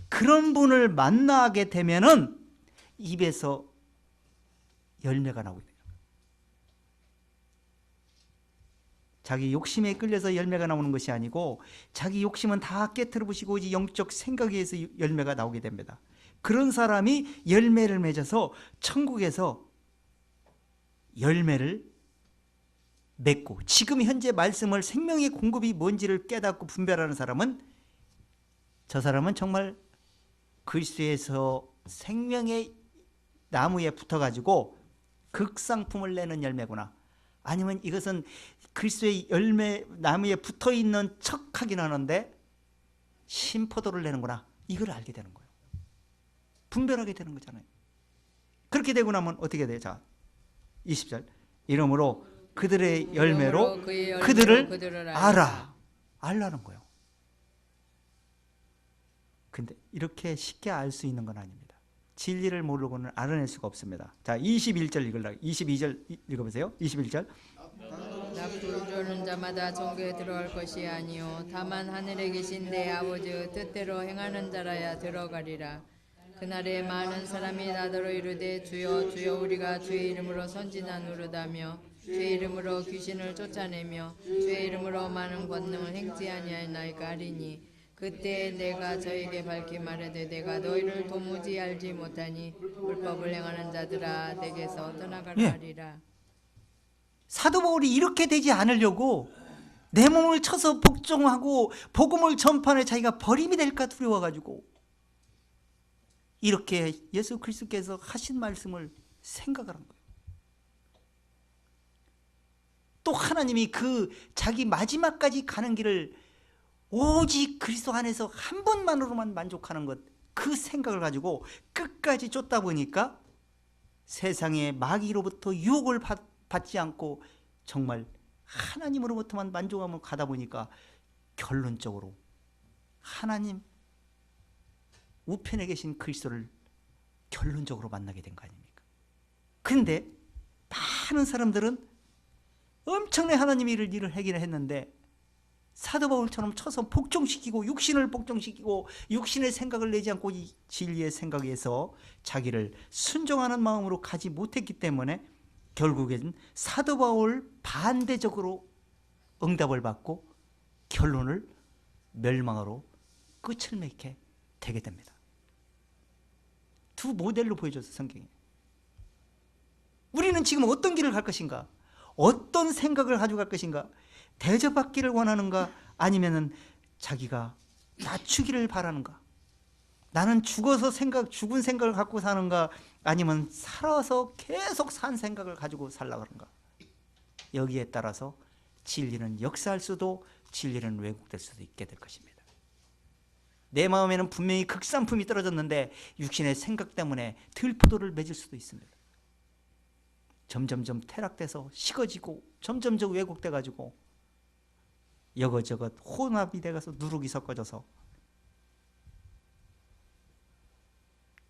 그런 분을 만나게 되면은 입에서 열매가 나오게 돼요. 자기 욕심에 끌려서 열매가 나오는 것이 아니고 자기 욕심은 다 깨트려 부시고 오직 영적 생각에 의해서 열매가 나오게 됩니다. 그런 사람이 열매를 맺어서 천국에서 열매를 맺고 지금 현재 말씀을 생명의 공급이 뭔지를 깨닫고 분별하는 사람은 저 사람은 정말 그리스도에서 생명의 나무에 붙어가지고 극상품을 내는 열매구나. 아니면 이것은 그리스도의 열매 나무에 붙어 있는 척하긴 하는데 신포도를 내는구나, 이걸 알게 되는 거예요. 분별하게 되는 거잖아요. 그렇게 되고 나면 어떻게 돼요? 자, 20절. 이러므로 그들의 열매로 그들을 알라는 거예요. 근데 이렇게 쉽게 알 수 있는 건 아닙니다. 진리를 모르고는 알아낼 수가 없습니다. 자, 21절 읽으려고. 22절 읽어보세요. 21절. 납불 조는 자마다 종교에 들어갈 것이 아니요 다만 하늘에 계신 내 아버지 뜻대로 행하는 자라야 들어가리라. 그날에 많은 사람이 나더러 이르되 주여 주여 우리가 주의 이름으로 선지자 노릇하며 주의 이름으로 귀신을 쫓아내며 주의 이름으로 많은 권능을 행치 아니하였나이까 하리니 그때 내가 저에게 밝히 말하되 내가 너희를 도무지 알지 못하니 불법을 행하는 자들아 내게서 떠나가라 하리라. 사도 바울이 이렇게 되지 않으려고 내 몸을 쳐서 복종하고 복음을 전파하는 자기가 버림이 될까 두려워가지고 이렇게 예수 그리스도께서 하신 말씀을 생각을 한 거예요. 또 하나님이 그 자기 마지막까지 가는 길을 오직 그리스도 안에서 한 분만으로만 만족하는 것, 그 생각을 가지고 끝까지 쫓다 보니까 세상의 마귀로부터 유혹을 받지 않고 정말 하나님으로부터만 만족하며 가다 보니까 결론적으로 하나님 우편에 계신 그리스도를 결론적으로 만나게 된 거 아닙니까? 그런데 많은 사람들은 엄청나게 하나님의 일을 하긴 했는데 사도 바울처럼 쳐서 복종시키고 육신을 복종시키고 육신의 생각을 내지 않고 이 진리의 생각에서 자기를 순종하는 마음으로 가지 못했기 때문에 결국엔 사도 바울 반대적으로 응답을 받고 결론을 멸망으로 끝을 맺게 되게 됩니다. 두 모델로 보여줘서 성경이. 우리는 지금 어떤 길을 갈 것인가? 어떤 생각을 가지고 갈 것인가? 대접받기를 원하는가? 아니면은 자기가 낮추기를 바라는가? 나는 죽은 생각을 갖고 사는가? 아니면 살아서 계속 산 생각을 가지고 살려고 하는가? 여기에 따라서 진리는 역사할 수도 진리는 왜곡될 수도 있게 될 것입니다. 내 마음에는 분명히 극상품이 떨어졌는데 육신의 생각 때문에 들포도를 맺을 수도 있습니다. 점점점 퇴락돼서 식어지고 점점점 왜곡돼가지고 여거저것 혼합이 돼가서 누룩이 섞어져서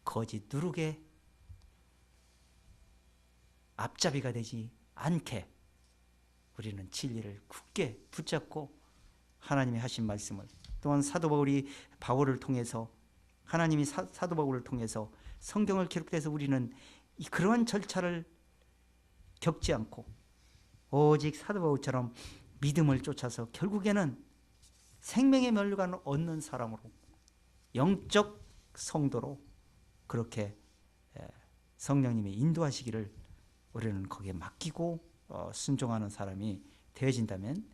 거짓 누룩의 앞잡이가 되지 않게 우리는 진리를 굳게 붙잡고 하나님이 하신 말씀을, 또한 사도 바울이 바울을 통해서 하나님이 사도 바울을 통해서 성경을 기록돼서 우리는 그러한 절차를 겪지 않고 오직 사도 바울처럼 믿음을 쫓아서 결국에는 생명의 면류관을 얻는 사람으로, 영적 성도로 그렇게 성령님이 인도하시기를 우리는 거기에 맡기고 순종하는 사람이 되어진다면,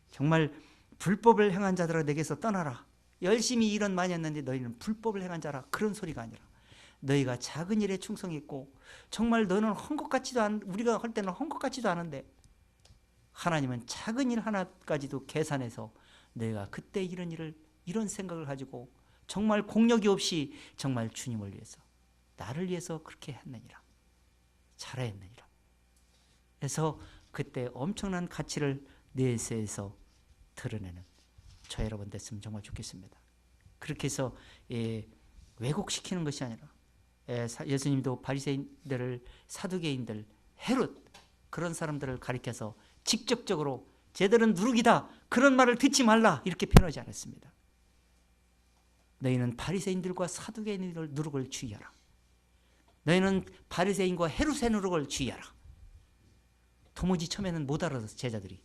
정말 불법을 행한 자들아 내게서 떠나라, 열심히 일은 많이 했는데 너희는 불법을 행한 자라, 그런 소리가 아니라 너희가 작은 일에 충성했고 정말 너는 한 것 같지도 않, 우리가 할 때는 한 것 같지도 않은데 하나님은 작은 일 하나까지도 계산해서 너희가 그때 이런 일을, 이런 생각을 가지고 정말 공력이 없이 정말 주님을 위해서, 나를 위해서 그렇게 했느니라, 잘했느니라. 그래서 그때 엄청난 가치를 내세에서 드러내는 저 여러분 됐으면 정말 좋겠습니다. 그렇게 해서 왜곡시키는 것이 아니라, 예수님도 바리새인들을, 사두개인들, 헤롯, 그런 사람들을 가리켜서 직접적으로 쟤들은 누룩이다, 그런 말을 듣지 말라, 이렇게 표현하지 않았습니다. 너희는 바리새인들과 사두개인들 누룩을 주의하라. 너희는 바리새인과 헤롯의 누룩을 주의하라. 도무지 처음에는 못 알아서 제자들이,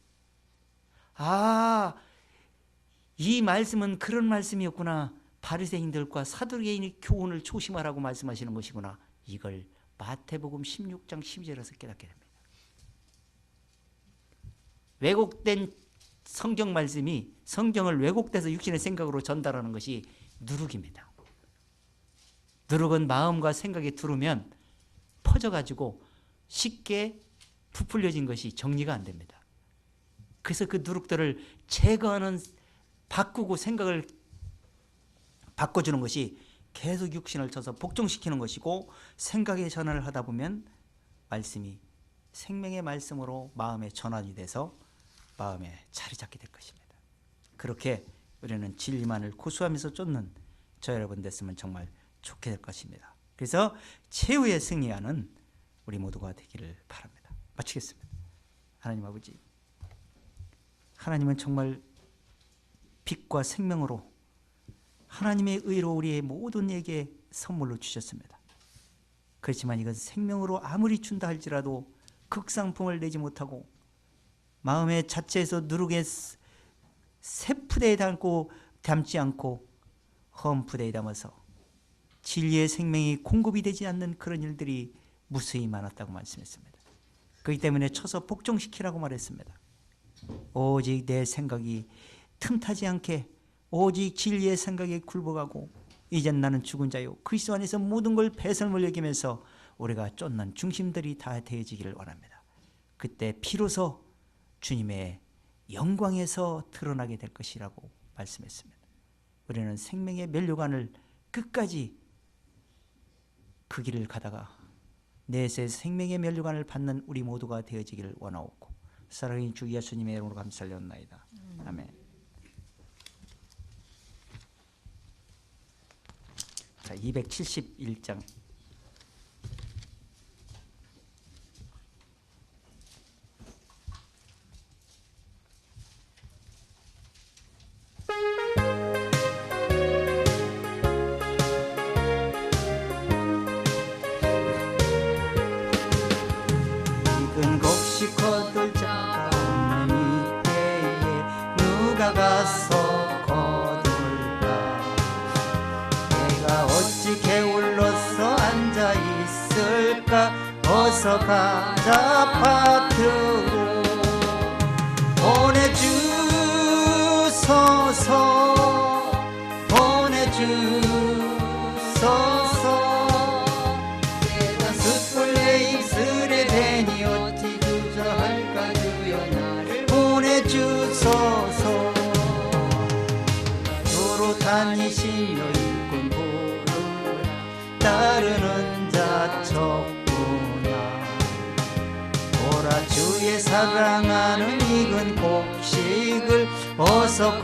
이 말씀은 그런 말씀이었구나, 바리새인들과 사두개인의 교훈을 조심하라고 말씀하시는 것이구나, 이걸 마태복음 16장 12절에서 깨닫게 됩니다. 왜곡된 성경 말씀이 성경을 왜곡돼서 육신의 생각으로 전달하는 것이 누룩입니다. 누룩은 마음과 생각에 두르면 퍼져가지고 쉽게 부풀려진 것이 정리가 안 됩니다. 그래서 그 누룩들을 제거하는, 바꾸고 생각을 바꿔주는 것이 계속 육신을 쳐서 복종시키는 것이고, 생각의 전환을 하다 보면 말씀이 생명의 말씀으로 마음에 전환이 돼서 마음에 자리 잡게 될 것입니다. 그렇게 우리는 진리만을 고수하면서 쫓는 저 여러분 됐으면 정말 좋게 될 것입니다. 그래서 최후의 승리하는 우리 모두가 되기를 바랍니다. 마치겠습니다. 하나님 아버지, 하나님은 정말 빛과 생명으로 하나님의 의로 우리의 모든 에게 선물로 주셨습니다. 그렇지만 이건 생명으로 아무리 준다 할지라도 극상품을 내지 못하고 마음의 자체에서 누룩의 새 푸대에 담지 않고 험 푸대에 담아서 진리의 생명이 공급이 되지 않는 그런 일들이 무수히 많았다고 말씀했습니다. 그렇기 때문에 쳐서 복종시키라고 말했습니다. 오직 내 생각이 틈타지 않게 오직 진리의 생각에 굴복하고 이젠 나는 죽은 자요 그리스도 안에서 모든 걸 배설물 여기면서 우리가 쫓는 중심들이 다 되어지기를 원합니다. 그때 비로소 주님의 영광에서 드러나게 될 것이라고 말씀했습니다. 우리는 생명의 면류관을 끝까지 그 길을 가다가 내세 생명의 면류관을 받는 우리 모두가 되어지기를 원하옵고 사랑하는 주 예수님의 이름으로 감사드리옵나이다. 아멘. 자, 271장. 익은 곡식 거둘 자가 없는 이때에 누가 가서 거둘까? 내가 어찌 게을러서 앉아 있을까? 어서 가자 밭으로 보내주소서. 내가 숯불 내 입술에 대니 어찌 주저할까? 주여 나를 보내주소서. 도로 다니시며 일꾼 부르 따르는 자 척구나. 보라 주의 사랑하는 익은 곡식을 어서